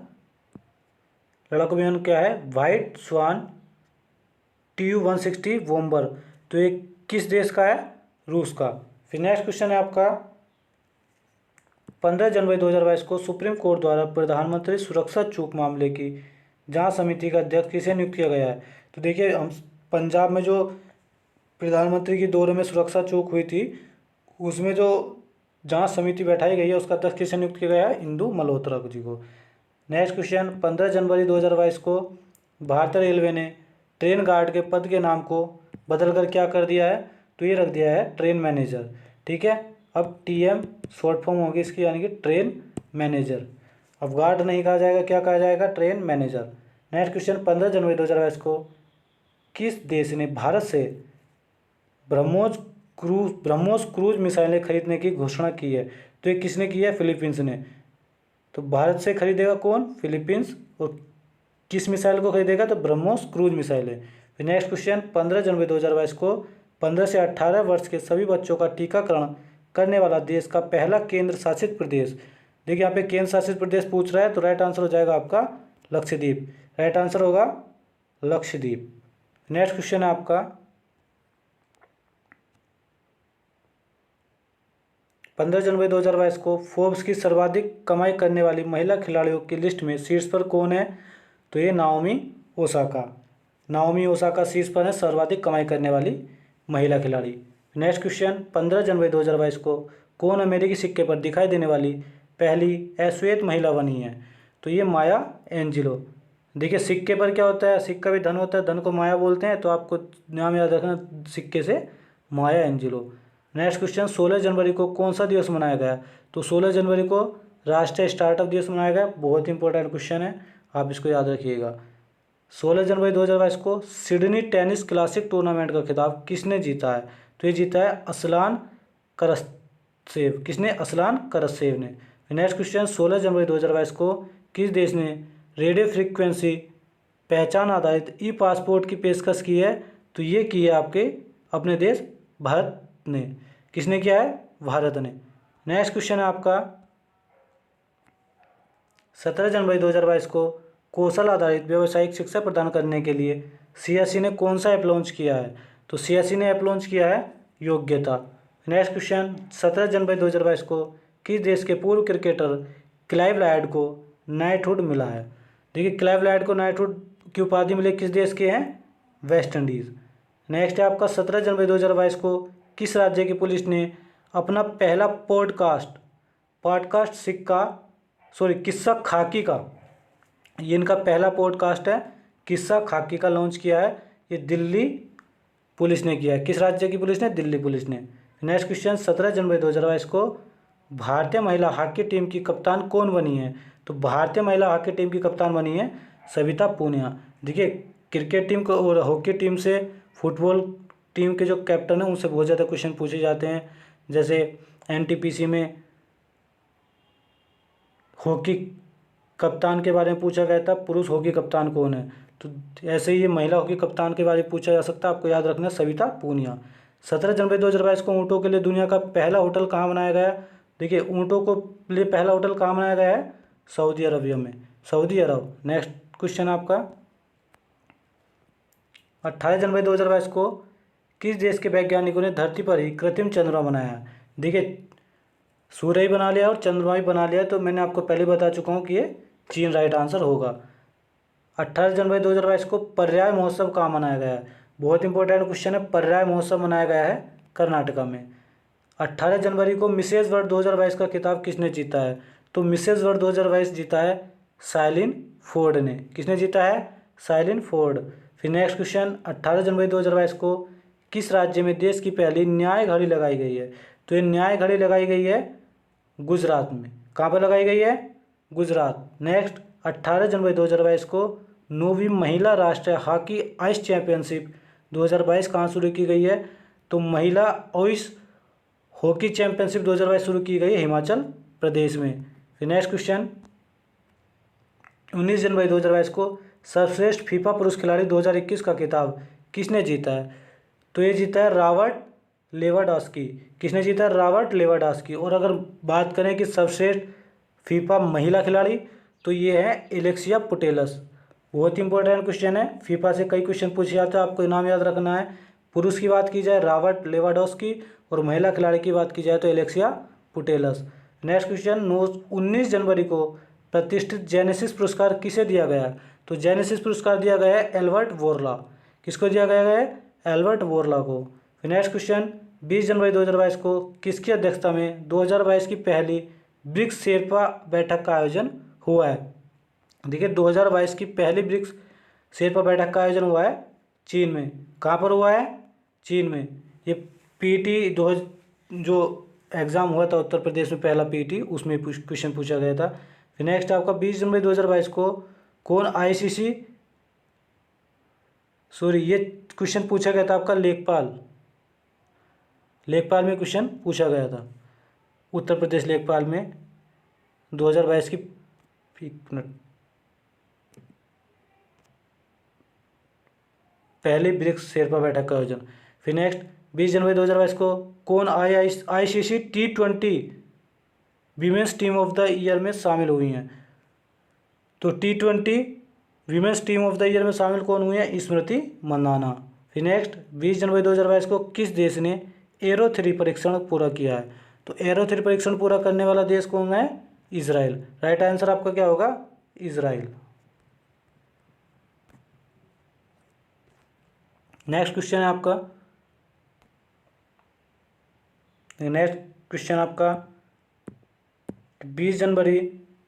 लड़ाकू विमान क्या है? व्हाइट स्वान Tu-160 बॉम्बर। तो ये किस देश का है? रूस का। फिर नेक्स्ट क्वेश्चन है आपका, 15 जनवरी 2022 को सुप्रीम कोर्ट द्वारा प्रधानमंत्री सुरक्षा चूक मामले की जांच समिति का अध्यक्ष किसे नियुक्त किया गया है? तो देखिए हम पंजाब में जो प्रधानमंत्री की दौरे में सुरक्षा चूक हुई थी, उसमें जो जांच समिति बैठाई गई है उसका अध्यक्ष किसे नियुक्त किया गया है? इंदु मल्होत्रा जी को। नेक्स्ट क्वेश्चन, 15 जनवरी 2022 को भारतीय रेलवे ने ट्रेन गार्ड के पद के नाम को बदलकर क्या कर दिया है? तो ये रख दिया है ट्रेन मैनेजर। ठीक है, अब TM शॉर्ट फॉर्म होगी इसकी, यानी कि ट्रेन मैनेजर। अब गार्ड नहीं कहा जाएगा, क्या कहा जाएगा? Train manager. नेक्स्ट क्वेश्चन, 15 जनवरी 2022 को किस देश ने भारत से ब्रह्मोस क्रूज मिसाइलें खरीदने की घोषणा की है? तो ये किसने की है? फिलीपींस ने। तो भारत से खरीदेगा कौन? फिलीपींस। और किस मिसाइल को खरीदेगा? तो ब्रह्मोस क्रूज मिसाइलें। फिर नेक्स्ट क्वेश्चन, 15 जनवरी 2022 को 15 से 18 वर्ष के सभी बच्चों का टीकाकरण करने वाला देश का पहला केंद्र शासित प्रदेश। देखिए यहाँ पे केंद्र शासित प्रदेश पूछ रहा है, तो राइट आंसर हो जाएगा आपका लक्षद्वीप। राइट आंसर होगा लक्षद्वीप। नेक्स्ट क्वेश्चन है आपका, 15 जनवरी 2022 को फोर्ब्स की सर्वाधिक कमाई करने वाली महिला खिलाड़ियों की लिस्ट में शीर्ष पर कौन है? तो ये नाओमी ओसाका। नाओमी ओसाका शीर्ष पर है सर्वाधिक कमाई करने वाली महिला खिलाड़ी। नेक्स्ट क्वेश्चन, 15 जनवरी 2022 को कौन अमेरिकी सिक्के पर दिखाई देने वाली पहली अश्वेत महिला बनी है? तो ये माया एंजिलो। देखिए सिक्के पर क्या होता है? सिक्का भी धन होता है, धन को माया बोलते हैं, तो आपको नाम याद रखना सिक्के से, माया एंजिलो। नेक्स्ट क्वेश्चन, 16 जनवरी को कौन सा दिवस मनाया गया? तो 16 जनवरी को राष्ट्रीय स्टार्टअप दिवस मनाया गया। बहुत इंपॉर्टेंट क्वेश्चन है, आप इसको याद रखिएगा। 16 जनवरी 2022 को सिडनी टेनिस क्लासिक टूर्नामेंट का खिताब किसने जीता है? तो ये जीता है असलान करसेव। किसने? असलान करसेव ने। नेक्स्ट क्वेश्चन, 16 जनवरी 2022 को किस देश ने रेडियो फ्रीक्वेंसी पहचान आधारित ई पासपोर्ट की पेशकश की है? तो ये की है आपके अपने देश भारत ने। किसने किया है? भारत ने। नेक्स्ट क्वेश्चन है आपका, 17 जनवरी 2022 को कौशल आधारित व्यावसायिक शिक्षा प्रदान करने के लिए CSE ने कौन सा ऐप लॉन्च किया है? तो CSE ने ऐप लॉन्च किया है योग्यता। नेक्स्ट क्वेश्चन, 17 जनवरी 2022 को किस देश के पूर्व क्रिकेटर क्लाइव लॉयड को नाइटहुड मिला है? देखिए क्लाइव लॉयड को नाइटहुड की उपाधि मिली, किस देश के हैं? West Indies. नेक्स्ट है आपका, 17 जनवरी 2022 को किस राज्य की पुलिस ने अपना पहला पॉडकास्ट किस्सा खाकी का, ये इनका पहला पॉडकास्ट है, किस्सा खाकी का लॉन्च किया है? ये दिल्ली पुलिस ने किया है। किस राज्य की पुलिस ने? दिल्ली पुलिस ने। नेक्स्ट क्वेश्चन, 17 जनवरी 2022 को भारतीय महिला हॉकी टीम की कप्तान कौन बनी है? तो भारतीय महिला हॉकी टीम की कप्तान बनी है सविता पूनिया। देखिए क्रिकेट टीम को और हॉकी टीम से, फुटबॉल टीम के जो कैप्टन हैं उनसे बहुत ज़्यादा क्वेश्चन पूछे जाते हैं। जैसे NTPC में हॉकी कप्तान के बारे में पूछा गया था, पुरुष हॉकी कप्तान कौन है? तो ऐसे ही ये महिला हॉकी कप्तान के बारे में पूछा जा सकता है, आपको याद रखना है सविता पूनिया। 17 जनवरी 2022 को ऊँटों के लिए दुनिया का पहला होटल कहाँ बनाया गया? देखिए ऊँटों को लिए पहला होटल कहाँ बनाया गया है? सऊदी अरबिया में, सऊदी अरब। नेक्स्ट क्वेश्चन आपका, 18 जनवरी 2022 को किस देश के वैज्ञानिकों ने धरती पर ही कृत्रिम चंद्रमा बनाया है? देखिए सूर्य ही बना लिया और चंद्रमा ही बना लिया, तो मैंने आपको पहले बता चुका हूँ कि ये चीन राइट आंसर होगा। 18 जनवरी 2022 को पर्याय महोत्सव कहाँ मनाया गया है? बहुत इंपॉर्टेंट क्वेश्चन है। पर्याय महोत्सव मनाया गया है कर्नाटका में। 18 जनवरी को मिसेज वर्ल्ड 2022 का खिताब किसने जीता है? तो मिसेज वर्ल्ड 2022 जीता है शाइलिन फोर्ड ने। किसने जीता है? Shaylyn Ford. फिर नेक्स्ट क्वेश्चन, 18 जनवरी 2022 को किस राज्य में देश की पहली न्याय घड़ी लगाई गई है? तो ये न्याय घड़ी लगाई गई है गुजरात में। कहाँ पर लगाई गई है? गुजरात। नेक्स्ट, 18 जनवरी 2022 को 9वीं महिला राष्ट्रीय हॉकी आइस चैंपियनशिप 2022 कहाँ शुरू की गई है? तो महिला आइस हॉकी चैंपियनशिप 2022 शुरू की गई है हिमाचल प्रदेश में। फिर नेक्स्ट क्वेश्चन, 19 जनवरी 2022 को सर्वश्रेष्ठ फीफा पुरुष खिलाड़ी 2021 का खिताब किसने जीता है? तो ये जीता है रॉबर्ट लेवाडॉस्की। किसने जीता है? रॉबर्ट लेवाडॉस्की। और अगर बात करें कि सर्वश्रेष्ठ फीफा महिला खिलाड़ी, तो ये है एलेक्सिया पुटेलस। बहुत इंपॉर्टेंट क्वेश्चन है, फीफा से कई क्वेश्चन पूछे जाते हैं, आपको नाम याद रखना है। पुरुष की बात की जाए रॉबर्ट लेवाडॉस्की, और महिला खिलाड़ी की बात की जाए तो एलेक्सिया पुटेलस। नेक्स्ट क्वेश्चन, 19 जनवरी को प्रतिष्ठित जेनेसिस पुरस्कार किसे दिया गया है? तो जेनेसिस पुरस्कार दिया गया है एल्बर्ट बोरला। किसको दिया गया है? एल्बर्ट बोरला को। फिर नेक्स्ट क्वेश्चन, 20 जनवरी 2022 को किसकी अध्यक्षता में 2022 की पहली ब्रिक्स शेरपा बैठक का आयोजन हुआ है? देखिए 2022 की पहली ब्रिक्स शेरपा बैठक का आयोजन हुआ है चीन में। कहाँ पर हुआ है? चीन में। ये पीटी जो एग्ज़ाम हुआ था उत्तर प्रदेश में, पहला पीटी, उसमें क्वेश्चन पूछा गया था। फिर नेक्स्ट आपका 20 जनवरी 2022 को कौन आईसीसी, सॉरी ये क्वेश्चन पूछा गया था आपका लेखपाल में क्वेश्चन पूछा गया था, उत्तर प्रदेश लेखपाल में 2022 की, एक मिनट, पहले ब्रिक्स शेरपा बैठक का आयोजन। फिर नेक्स्ट 20 जनवरी 2022 को कौन ICC T20 women's team of the year में शामिल हुई हैं? तो T20 women's team of the year में शामिल कौन हुई है? स्मृति मंदाना। फिर नेक्स्ट 20 जनवरी 2022 को किस देश ने एरो 3 परीक्षण पूरा किया है? तो एरो 3 परीक्षण पूरा करने वाला देश कौन है? इजराइल। राइट आंसर आपका क्या होगा? इजराइल। नेक्स्ट क्वेश्चन है आपका, नेक्स्ट क्वेश्चन आपका 20 जनवरी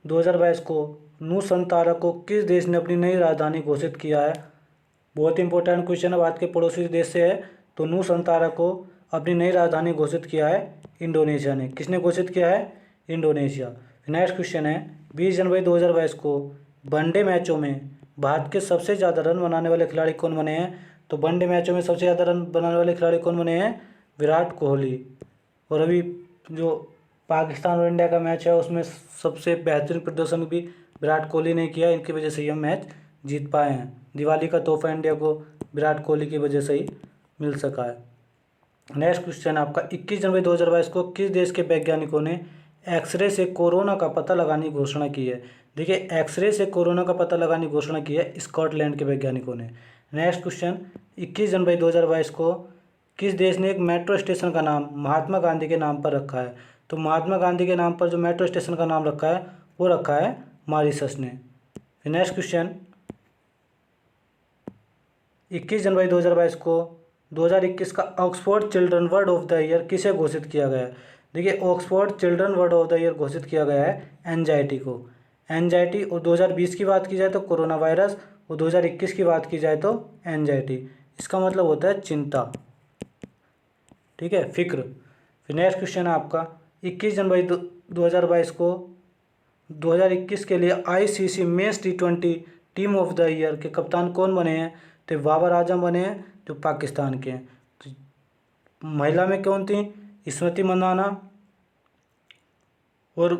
2022 को नूसंतारा को किस देश ने अपनी नई राजधानी घोषित किया है? बहुत इंपॉर्टेंट क्वेश्चन है, बात के पड़ोसी देश से है। तो नूसंतारा को अपनी नई राजधानी घोषित किया है इंडोनेशिया ने। किसने घोषित किया है? इंडोनेशिया। नेक्स्ट क्वेश्चन है 20 जनवरी 2022 को वनडे मैचों में भारत के सबसे ज़्यादा रन बनाने वाले खिलाड़ी कौन बने हैं? तो वनडे मैचों में सबसे ज़्यादा रन बनाने वाले खिलाड़ी कौन बने हैं? विराट कोहली। और अभी जो पाकिस्तान और इंडिया का मैच है उसमें सबसे बेहतरीन प्रदर्शन भी विराट कोहली ने किया, इनकी वजह से यह मैच जीत पाए हैं। दिवाली का तोहफा इंडिया को विराट कोहली की वजह से ही मिल सका है। नेक्स्ट क्वेश्चन आपका 21 जनवरी 2022 को किस देश के वैज्ञानिकों ने एक्सरे से कोरोना का पता लगाने की घोषणा की है? देखिए एक्सरे से कोरोना का पता लगाने की घोषणा की है स्कॉटलैंड के वैज्ञानिकों ने। नेक्स्ट क्वेश्चन 21 जनवरी 2022 को किस देश ने एक मेट्रो स्टेशन का नाम महात्मा गांधी के नाम पर रखा है? तो महात्मा गांधी के नाम पर जो मेट्रो स्टेशन का नाम रखा है वो रखा है मॉरिशस ने। नेक्स्ट क्वेश्चन 21 जनवरी 2022 को 2021 का Oxford children word of the year किसे घोषित किया गया है? देखिए Oxford children word of the year घोषित किया गया है एंजाइटी को। एंजाइटी, और 2020 की बात की जाए तो कोरोना वायरस, और 2021 की बात की जाए तो एंजाइटी। इसका मतलब होता है चिंता, ठीक है, फिक्र। फिर नेक्स्ट क्वेश्चन है आपका 21 जनवरी 2022 को 2021 के लिए ICC men's T20 team of the year के कप्तान कौन बने हैं? तो बाबर आजम बने हैं जो पाकिस्तान के हैं। तो महिला में कौन थी? स्मृति मंदाना। और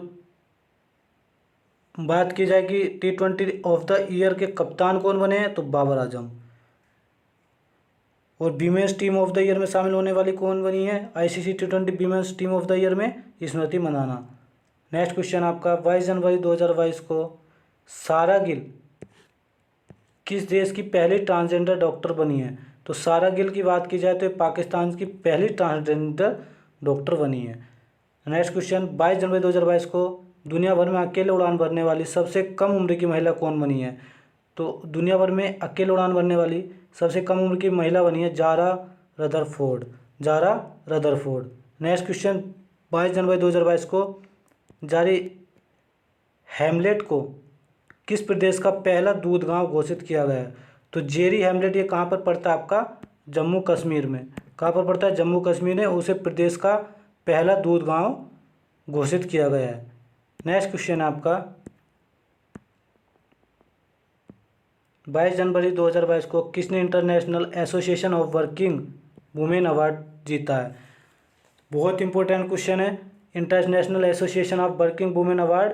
बात की जाए कि T20 ऑफ द ईयर के कप्तान कौन बने हैं? तो बाबर आजम। और women's team of the year में शामिल होने वाली कौन बनी है ICC T20 women's team of the year में? स्मृति मंदाना। नेक्स्ट क्वेश्चन आपका 22 जनवरी 2022 को सारा गिल किस देश की पहली ट्रांसजेंडर डॉक्टर बनी है? तो सारा गिल की बात की जाए तो पाकिस्तान की पहली ट्रांसजेंडर डॉक्टर बनी है। नेक्स्ट क्वेश्चन 22 जनवरी 2022 को दुनिया भर में अकेले उड़ान भरने वाली सबसे कम उम्र की महिला कौन बनी है? तो दुनिया भर में अकेले उड़ान भरने वाली सबसे कम उम्र की महिला बनी है Zara Rutherford. Zara Rutherford. Next question 22 जनवरी 2022 को जारी हैमलेट को किस प्रदेश का पहला दूध गांव घोषित किया गया है? तो जेरी हैमलेट ये कहाँ पर पड़ता है आपका? जम्मू कश्मीर में। कहाँ पर पड़ता है? जम्मू कश्मीर में। उसे प्रदेश का पहला दूध गांव घोषित किया गया है। नेक्स्ट क्वेश्चन है आपका 22 जनवरी 2022 को किसने international association of working women award जीता है? बहुत इंपॉर्टेंट क्वेश्चन है। International association of working women award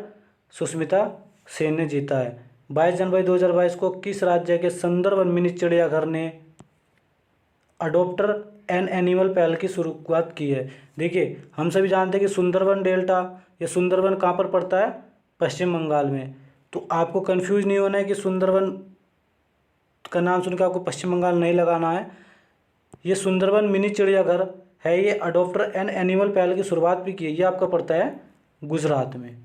Sushmita Sen ने जीता है। 22 जनवरी 2022 को किस राज्य के सुंदरवन मिनी चिड़ियाघर ने अडोप्टर एन एनिमल पहल की शुरुआत की है। देखिए हम सभी जानते हैं कि सुंदरबन डेल्टा या सुंदरबन कहाँ पर पड़ता है, पश्चिम बंगाल में। तो आपको कंफ्यूज नहीं होना है कि सुंदरबन का नाम सुनकर आपको पश्चिम बंगाल नहीं लगाना है। ये सुंदरबन मिनी चिड़ियाघर है, ये अडोप्टर एन एनिमल पहल की शुरुआत भी की है, ये आपका पड़ता है गुजरात में।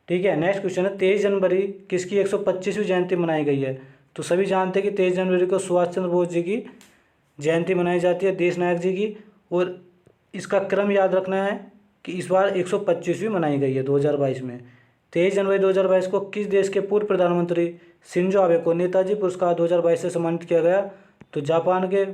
ठीक है, नेक्स्ट क्वेश्चन है 23 जनवरी किसकी 125वीं जयंती मनाई गई है। तो सभी जानते हैं कि 23 जनवरी को सुभाष चंद्र बोस जी की जयंती मनाई जाती है, देश नायक जी की। और इसका क्रम याद रखना है कि इस बार 125वीं मनाई गई है 2022 में। 23 जनवरी 2022 को किस देश के पूर्व प्रधानमंत्री शिंजो आबे को नेताजी पुरस्कार 2022 से सम्मानित किया गया। तो जापान के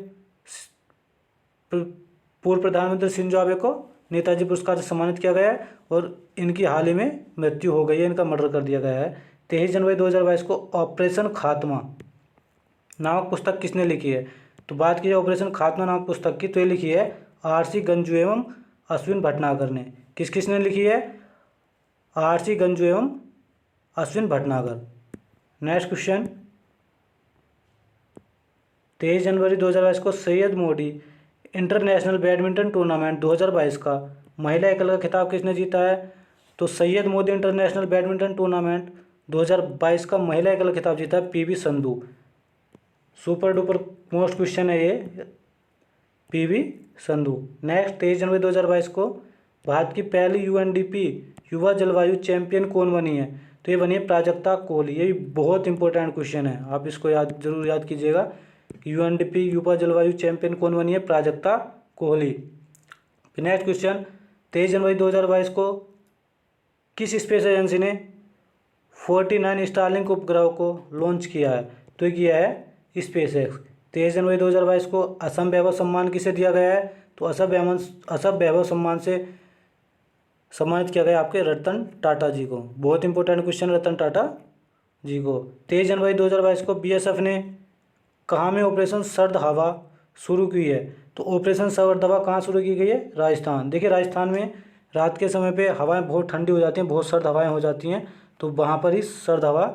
पूर्व प्रधानमंत्री शिंजो आबे को नेताजी पुरस्कार से सम्मानित किया गया है और इनकी हाल ही में मृत्यु हो गई है, इनका मर्डर कर दिया गया है। 23 जनवरी 2022 को ऑपरेशन खात्मा नामक पुस्तक किसने लिखी है। तो बात की जाए ऑपरेशन खात्मा नामक पुस्तक की, तो ये लिखी है आर.सी. गंजू एवं अश्विन भटनागर ने। किसने लिखी है, आर.सी. गंजू एवं अश्विन भटनागर। नेक्स्ट क्वेश्चन 23 जनवरी 2022 को Syed Modi international badminton tournament 2022 का महिला एकल का खिताब किसने जीता है। तो Syed Modi international badminton tournament 2022 का महिला एकल खिताब जीता है PV Sandhu. Super duper most question है ये, पीवी संधू। नेक्स्ट 23 जनवरी 2022 को भारत की पहली यूएनडीपी युवा जलवायु चैंपियन कौन बनी है। तो ये बनी है प्राजक्ता कोहली। ये भी बहुत इंपॉर्टेंट क्वेश्चन है, आप इसको जरूर याद कीजिएगा। यूएनडीपी युवा जलवायु चैंपियन कौन बनी है, प्राजक्ता कोहली। नेक्स्ट क्वेश्चन 23 जनवरी 2022 को किस स्पेस एजेंसी ने 49 स्टारलिंक उपग्रह को लॉन्च किया है। तो ये किया है स्पेस एक्स। 23 जनवरी 2022 को असम वैभव सम्मान किसे दिया गया है। तो असम वैभव सम्मान से सम्मानित किया गया आपके रतन टाटा जी को। बहुत इंपॉर्टेंट क्वेश्चन, रतन टाटा जी को। 23 जनवरी 2022 को बीएसएफ ने कहाँ में ऑपरेशन सर्द हवा शुरू की है। तो ऑपरेशन सर्द हवा कहाँ शुरू की गई है, राजस्थान। देखिए राजस्थान में रात के समय पे हवाएं बहुत ठंडी हो जाती हैं, बहुत सर्द हवाएं हो जाती हैं, तो वहाँ पर ही सर्द हवा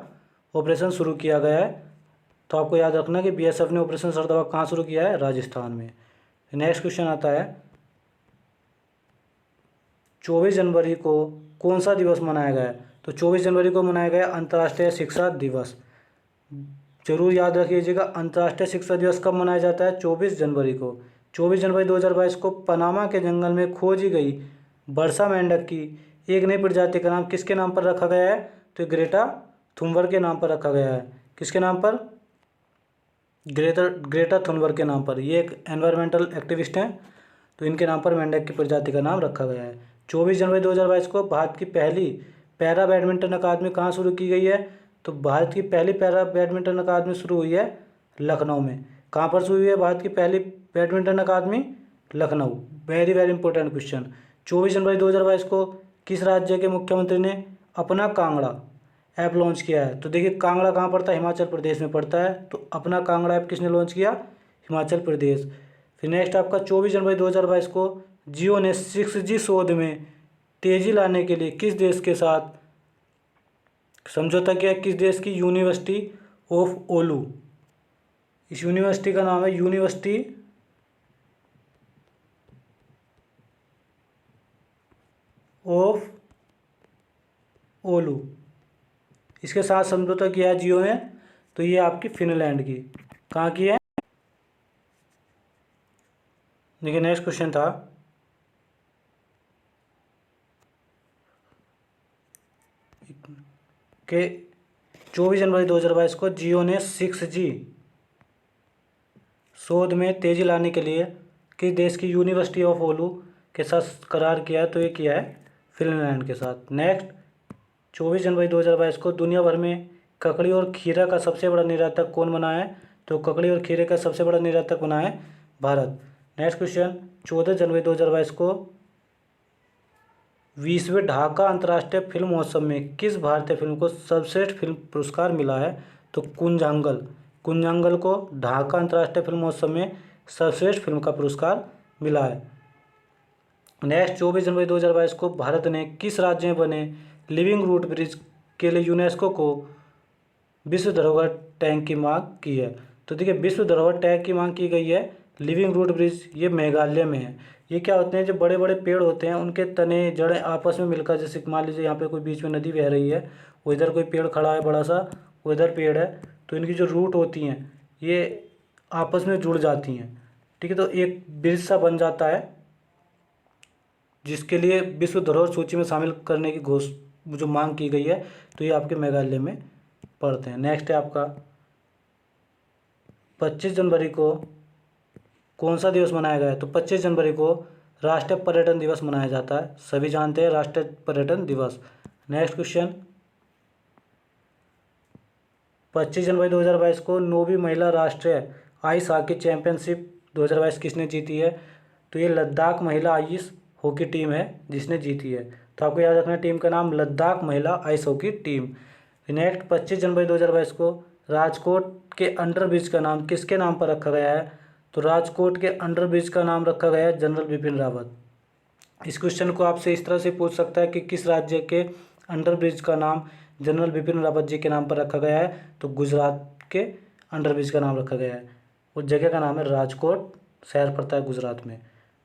ऑपरेशन शुरू किया गया है। तो आपको याद रखना कि बीएसएफ ने ऑपरेशन सर्द हवा कहाँ शुरू किया है, राजस्थान में। नेक्स्ट क्वेश्चन आता है 24 जनवरी को कौन सा दिवस मनाया गया है। तो 24 जनवरी को मनाया गया अंतर्राष्ट्रीय शिक्षा दिवस। जरूर याद रखिएगा, अंतर्राष्ट्रीय शिक्षा दिवस कब मनाया जाता है, 24 जनवरी को। 24 जनवरी 2022 को पनामा के जंगल में खोजी गई वर्षा मेंढक की एक नई प्रजाति का नाम किसके नाम पर रखा गया है। तो ग्रेटा थुनबर्ग के नाम पर रखा गया है। किसके नाम पर, ग्रेटा थुनबर्ग के नाम पर। ये एक एनवायरमेंटल एक्टिविस्ट हैं, तो इनके नाम पर मेंढक की प्रजाति का नाम रखा गया है। 24 जनवरी 2022 को भारत की पहली पैरा बैडमिंटन अकादमी कहाँ शुरू की गई है। तो भारत की पहली पैरा बैडमिंटन अकादमी शुरू हुई है लखनऊ में। कहाँ पर शुरू हुई है भारत की पहली बैडमिंटन अकादमी, Lucknow. Very very important question. 24 जनवरी 2022 को किस राज्य के मुख्यमंत्री ने अपना कांगड़ा ऐप लॉन्च किया है। तो देखिए कांगड़ा कहाँ पड़ता है, हिमाचल प्रदेश में पड़ता है। तो अपना कांगड़ा ऐप किसने लॉन्च किया, हिमाचल प्रदेश। फिर नेक्स्ट आपका 24 जनवरी 2022 को जियो ने 6G शोध में तेजी लाने के लिए किस देश के साथ समझौता किया। किस देश की, यूनिवर्सिटी ऑफ ओलू। इस यूनिवर्सिटी का नाम है यूनिवर्सिटी ऑफ ओलू। इसके साथ समझौता किया है जियो ने। तो ये आपकी फिनलैंड की, कहाँ की है। देखिए नेक्स्ट क्वेश्चन था कि 24 जनवरी 2022 को जियो ने 6G शोध में तेजी लाने के लिए किस देश की यूनिवर्सिटी ऑफ ओलू के साथ करार किया है। तो ये किया है फिनलैंड के साथ। नेक्स्ट 24 जनवरी 2022 को दुनिया भर में ककड़ी और खीरा का सबसे बड़ा निर्यातक कौन बना है। तो ककड़ी और खीरे का सबसे बड़ा निर्यातक बना है भारत। नेक्स्ट क्वेश्चन 14 जनवरी 2022 को 20वें ढाका अंतर्राष्ट्रीय फिल्म महोत्सव में किस भारतीय फिल्म को सर्वश्रेष्ठ फिल्म पुरस्कार मिला है। तो कुंजांगल को ढाका अंतर्राष्ट्रीय फिल्म महोत्सव में सर्वश्रेष्ठ फिल्म का पुरस्कार मिला है। नेक्स्ट 24 जनवरी 2022 को भारत ने किस राज्य में बने लिविंग रूट ब्रिज के लिए यूनेस्को को विश्व धरोहर टैग की मांग की है। तो देखिए विश्व धरोहर टैग की मांग की गई है लिविंग रूट ब्रिज ये मेघालय में है। ये क्या होते हैं, जो बड़े बड़े पेड़ होते हैं उनके तने जड़ें आपस में मिलकर, जैसे मान लीजिए यहाँ पे कोई बीच में नदी बह रही है, वो इधर कोई पेड़ खड़ा है बड़ा सा, वो इधर पेड़ है, तो इनकी जो रूट होती हैं ये आपस में जुड़ जाती हैं, ठीक है। तो एक ब्रिज सा बन जाता है, जिसके लिए विश्व धरोहर सूची में शामिल करने की जो मांग की गई है, तो ये आपके मेघालय में पड़ते हैं। नेक्स्ट है आपका 25 जनवरी को कौन सा दिवस मनाया गया है? तो 25 जनवरी को राष्ट्रीय पर्यटन दिवस मनाया जाता है, सभी जानते हैं राष्ट्रीय पर्यटन दिवस। नेक्स्ट क्वेश्चन, 25 जनवरी 2022 को 9वीं महिला राष्ट्रीय आइस हॉकी चैंपियनशिप 2022 किसने जीती है? तो ये लद्दाख महिला आइस हॉकी टीम है जिसने जीती है। तो आपको याद रखना है टीम का नाम लद्दाख महिला आइस हॉकी टीम। नेक्स्ट 25 जनवरी 2022 को राजकोट के अंडर ब्रिज का नाम किसके नाम पर रखा गया है? तो राजकोट के अंडर ब्रिज का नाम रखा गया है जनरल बिपिन रावत। इस क्वेश्चन को आपसे इस तरह से पूछ सकता है कि किस राज्य के अंडर ब्रिज का नाम जनरल बिपिन रावत जी के नाम पर रखा गया है? तो गुजरात के अंडर ब्रिज का नाम रखा गया है। उस जगह का नाम है राजकोट, शहर पड़ता है गुजरात में।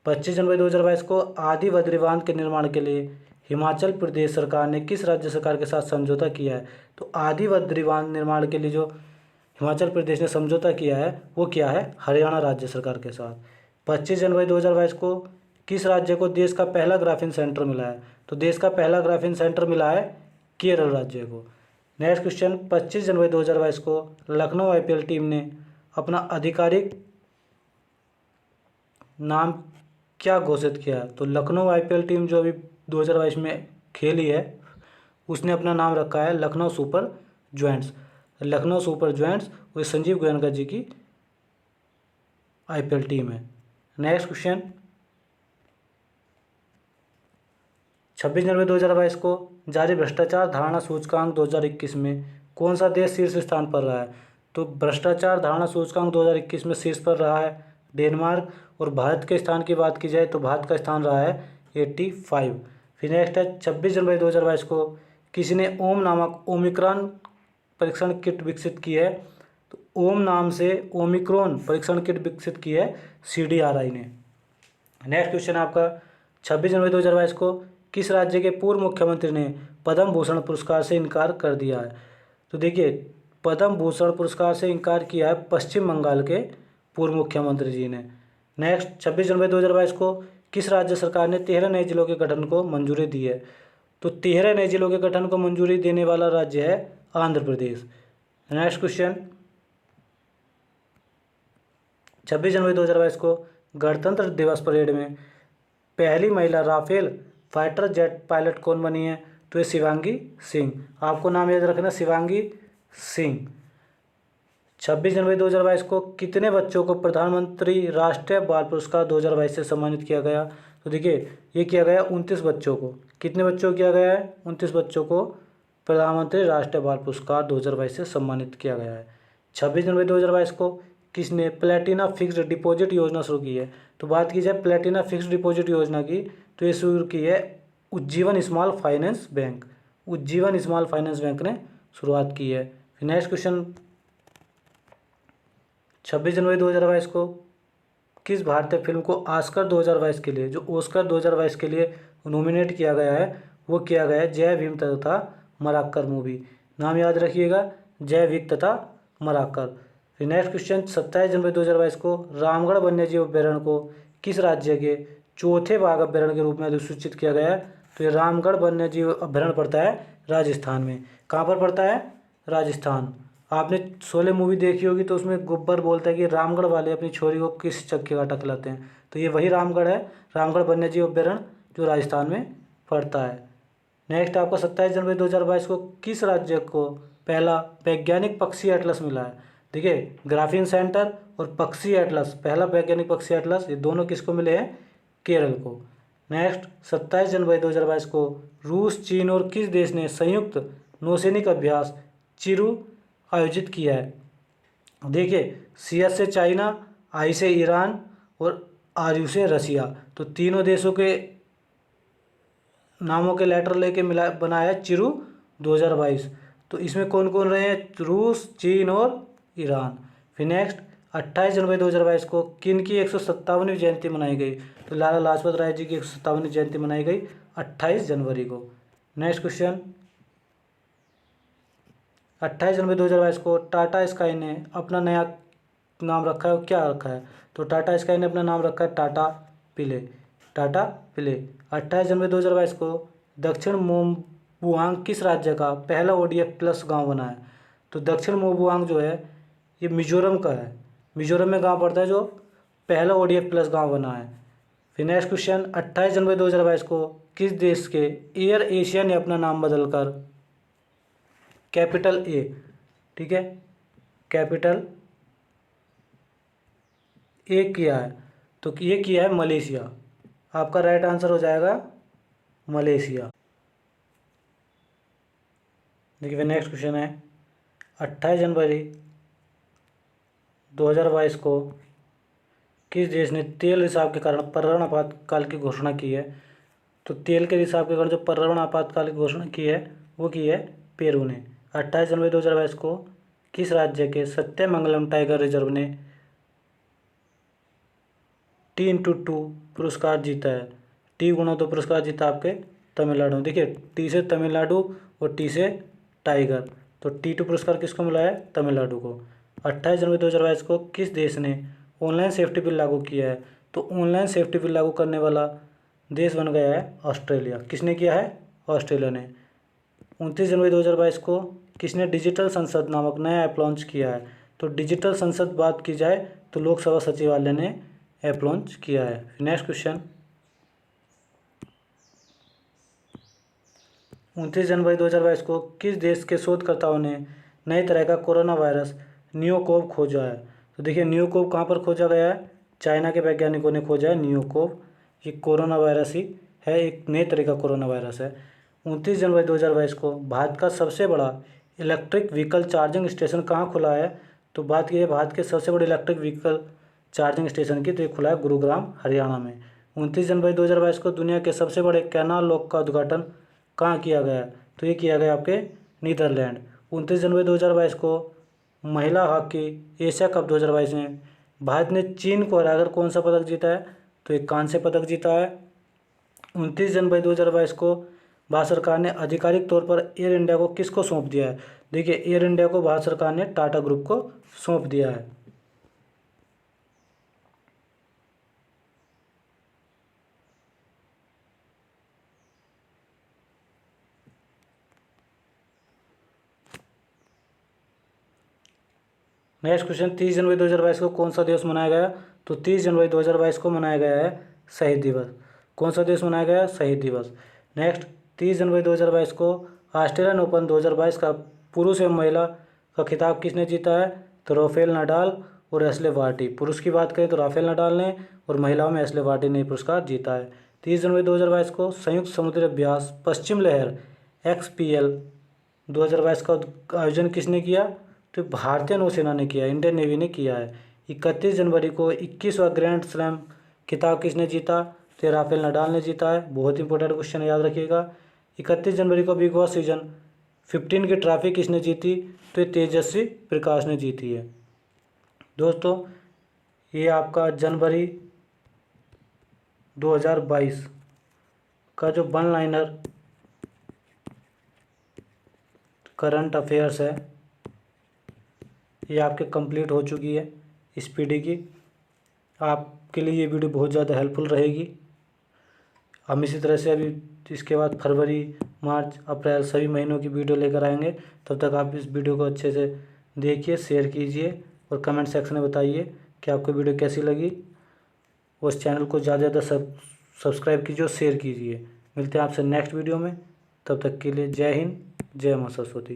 25 जनवरी 2022 को आदि बद्री बांध के निर्माण के लिए हिमाचल प्रदेश सरकार ने किस राज्य सरकार के साथ समझौता किया है? तो आदि बद्री बांध निर्माण के लिए जो हिमाचल प्रदेश ने समझौता किया है वो क्या है? हरियाणा राज्य सरकार के साथ। 25 जनवरी 2022 को किस राज्य को देश का पहला ग्राफीन सेंटर मिला है? तो देश का पहला ग्राफीन सेंटर मिला है केरल राज्य को। नेक्स्ट क्वेश्चन, 25 जनवरी 2022 को लखनऊ आईपीएल टीम ने अपना आधिकारिक नाम क्या घोषित किया है? तो लखनऊ आईपीएल टीम जो अभी 2022 में खेली है उसने अपना नाम रखा है Lucknow super giants. Lucknow super giants वो संजीव गोयनका जी की आईपीएल टीम है। नेक्स्ट क्वेश्चन, 26 जनवरी 2022 को जारी भ्रष्टाचार धारणा सूचकांक 2021 में कौन सा देश शीर्ष स्थान पर रहा है? तो भ्रष्टाचार धारणा सूचकांक 2021 में शीर्ष पर रहा है डेनमार्क। और भारत के स्थान की बात की जाए तो भारत का स्थान रहा है 85। फिर नेक्स्ट है 26 जनवरी 2022 को किसी ने ओम नामक ओमिक्रॉन परीक्षण किट विकसित की है? तो ओम नाम से ओमिक्रॉन परीक्षण किट विकसित की है CDRI ने। नेक्स्ट क्वेश्चन आपका 26 जनवरी 2022 को किस राज्य के पूर्व मुख्यमंत्री ने पद्म भूषण पुरस्कार से इनकार कर दिया है? तो देखिए पद्म भूषण पुरस्कार से इनकार किया है पश्चिम बंगाल के पूर्व मुख्यमंत्री जी ने। नेक्स्ट 26 जनवरी 2022 को किस राज्य सरकार ने 13 नए जिलों के गठन को मंजूरी दी है? तो 13 नए जिलों के गठन को मंजूरी देने वाला राज्य है आंध्र प्रदेश। नेक्स्ट क्वेश्चन, 26 जनवरी 2022 को गणतंत्र दिवस परेड में पहली महिला राफेल फाइटर जेट पायलट कौन बनी है? तो ये शिवांगी सिंह। आपको नाम याद रखना, शिवांगी सिंह। 26 जनवरी 2022 को कितने बच्चों को प्रधानमंत्री राष्ट्रीय बाल पुरस्कार 2022 से सम्मानित किया गया? तो देखिए ये किया गया 29 बच्चों को। कितने बच्चों को किया गया है? 29 बच्चों को प्रधानमंत्री राष्ट्रीय बाल पुरस्कार 2022 से सम्मानित किया गया है। 26 जनवरी 2022 को किसने प्लेटिना फिक्स्ड डिपॉजिट योजना शुरू की है? तो बात की जाए प्लेटिना फिक्स्ड डिपॉजिट योजना की, तो ये शुरू की है Ujjivan small finance bank. Ujjivan small finance bank ने शुरुआत की है। नेक्स्ट क्वेश्चन, 26 जनवरी 2022 को किस भारतीय फिल्म को ऑस्कर 2022 के लिए, जो ऑस्कर 2022 के लिए नॉमिनेट किया गया है, वो किया गया है जय भीम तथा मराक्कर मूवी। नाम याद रखिएगा, जय भीम तथा मराक्कर। फिर नेक्स्ट क्वेश्चन, 27 जनवरी 2022 को रामगढ़ वन्यजीव अभ्यारण्य को किस राज्य के चौथे बाघ अभ्यारण्य के रूप में अधिसूचित किया गया है? तो ये रामगढ़ वन्यजीव अभ्यारण्य पड़ता है राजस्थान में। कहाँ पर पड़ता है? राजस्थान। आपने शोले मूवी देखी होगी तो उसमें गब्बर बोलता है कि रामगढ़ वाले अपनी छोरी को किस चक्के का टकलाते हैं, तो ये वही रामगढ़ है, रामगढ़ वन्यजीव अभ्यारण्य जो राजस्थान में पड़ता है। नेक्स्ट आपका 27 जनवरी 2022 को किस राज्य को पहला वैज्ञानिक पक्षी एटलस मिला है? देखिए ग्राफीन सेंटर और पक्षी एटलस, पहला वैज्ञानिक पक्षी एटलस, ये दोनों किसको मिले हैं? केरल को। नेक्स्ट 27 जनवरी 2022 को रूस, चीन और किस देश ने संयुक्त नौसैनिक अभ्यास चिरू आयोजित किया है? देखिए CS से चाइना, I से ईरान और RU से रसिया, तो तीनों देशों के नामों के लेटर लेके मिला बनाया है चिरू 2022। तो इसमें कौन कौन रहे हैं? रूस, चीन और ईरान। फिर नेक्स्ट 28 जनवरी 2022 को किन की 157वीं जयंती मनाई गई? तो लाला लाजपत राय जी की 157वीं जयंती मनाई गई 28 जनवरी को। नेक्स्ट क्वेश्चन, 28 जनवरी 2022 को टाटा स्काई ने अपना नया नाम रखा है, क्या रखा है? तो टाटा स्काई ने अपना नाम रखा है टाटा पिले। टाटा पिले। 28 जनवरी 2022 को दक्षिण मोबुआंग किस राज्य का पहला ODF प्लस गाँव बना है? तो दक्षिण मोबुआंग जो है ये मिजोरम का है। मिजोरम में गांव पड़ता है जो पहला ODF प्लस गांव बना है। फिर नेक्स्ट क्वेश्चन, 28 जनवरी 2022 को किस देश के एयर एशिया ने अपना नाम बदलकर कैपिटल ए, ठीक है, कैपिटल ए किया है? तो ये किया है मलेशिया। आपका राइट आंसर हो जाएगा मलेशिया। देखिए नेक्स्ट क्वेश्चन है, 28 जनवरी 2022 को किस देश ने तेल रिसाव के कारण पर्यावरण आपातकाल की घोषणा की है? तो तेल के रिसाव के कारण जो पर्यावरण आपातकाल की घोषणा की है वो की है पेरू ने। 28 जनवरी 2022 को किस राज्य के सत्यमंगलम टाइगर रिजर्व ने T x2 पुरस्कार जीता है? T×2 पुरस्कार जीता आपके तमिलनाडु। देखिए T से तमिलनाडु और T से टाइगर, तो T2 पुरस्कार किसको मिला है? तमिलनाडु को। 28 जनवरी 2022 को किस देश ने ऑनलाइन सेफ्टी बिल लागू किया है? तो ऑनलाइन सेफ्टी बिल लागू करने वाला देश बन गया है ऑस्ट्रेलिया। किसने किया है? ऑस्ट्रेलिया ने। 29 जनवरी 2022 को किसने डिजिटल संसद नामक नया ऐप लॉन्च किया है? तो डिजिटल संसद बात की जाए तो लोकसभा सचिवालय ने ऐप लॉन्च किया है। नेक्स्ट क्वेश्चन, 29 जनवरी 2022 को किस देश के शोधकर्ताओं ने नई तरह का कोरोना वायरस न्यूकोव खोजा है? तो देखिए न्यूकोव कहाँ पर खोजा गया है? चाइना के वैज्ञानिकों ने खोजा है न्यूकोव। ये कोरोना वायरस ही है, एक नए तरह का कोरोना वायरस है। 29 जनवरी 2022 को भारत का सबसे बड़ा इलेक्ट्रिक व्हीकल चार्जिंग स्टेशन कहाँ खुला है? तो बात की है भारत के सबसे बड़े इलेक्ट्रिक व्हीकल चार्जिंग स्टेशन की, तो ये खुला है गुरुग्राम हरियाणा में। 29 जनवरी 2022 को दुनिया के सबसे बड़े कैनाल लॉक का उद्घाटन कहाँ किया गया? तो ये किया गया आपके नीदरलैंड। 29 जनवरी 2022 को महिला हॉकी एशिया कप 2022 में भारत ने चीन को हराकर कौन सा पदक जीता है? तो एक कांस्य पदक जीता है। 29 जनवरी 2022 को भारत सरकार ने आधिकारिक तौर पर एयर इंडिया को किसको सौंप दिया है? देखिए एयर इंडिया को भारत सरकार ने टाटा ग्रुप को सौंप दिया है। नेक्स्ट क्वेश्चन, 30 जनवरी 2022 को कौन सा दिवस मनाया गया? तो 30 जनवरी 2022 को मनाया गया है शहीद दिवस। कौन सा दिवस मनाया गया? शहीद दिवस। नेक्स्ट, 30 जनवरी 2022 को ऑस्ट्रेलियन ओपन 2022 का पुरुष एवं महिला का खिताब किसने जीता है? तो राफेल नडाल और एशले बार्टी। पुरुष की बात करें तो राफेल नडाल ने और महिलाओं में एशले बार्टी ने पुरस्कार जीता है। 30 जनवरी 2022 को संयुक्त समुद्री अभ्यास पश्चिम लहर XPL 2022 का आयोजन किसने किया? तो भारतीय नौसेना ने किया, इंडियन नेवी ने किया है। 31 जनवरी को 21वां ग्रैंड स्लैम खिताब किसने जीता? तो राफेल नडाल ने जीता है। बहुत इंपॉर्टेंट क्वेश्चन याद रखिएगा। 31 जनवरी को बिग बॉस सीजन 15 की ट्रॉफी किसने जीती? तो ये तेजस्वी प्रकाश ने जीती है। दोस्तों ये आपका जनवरी 2022 का जो वन लाइनर करंट अफेयर्स है ये आपके कंप्लीट हो चुकी है इस पीडी की। आपके लिए ये वीडियो बहुत ज़्यादा हेल्पफुल रहेगी। हम इसी तरह से अभी इसके बाद फरवरी, मार्च, अप्रैल सभी महीनों की वीडियो लेकर आएंगे। तब तक आप इस वीडियो को अच्छे से देखिए, शेयर कीजिए और कमेंट सेक्शन में बताइए कि आपको वीडियो कैसी लगी। उस चैनल को ज़्यादा से ज़्यादा सब्सक्राइब कीजिए और शेयर कीजिए। मिलते हैं आपसे नेक्स्ट वीडियो में। तब तक के लिए जय हिंद, जय मां सरस्वती।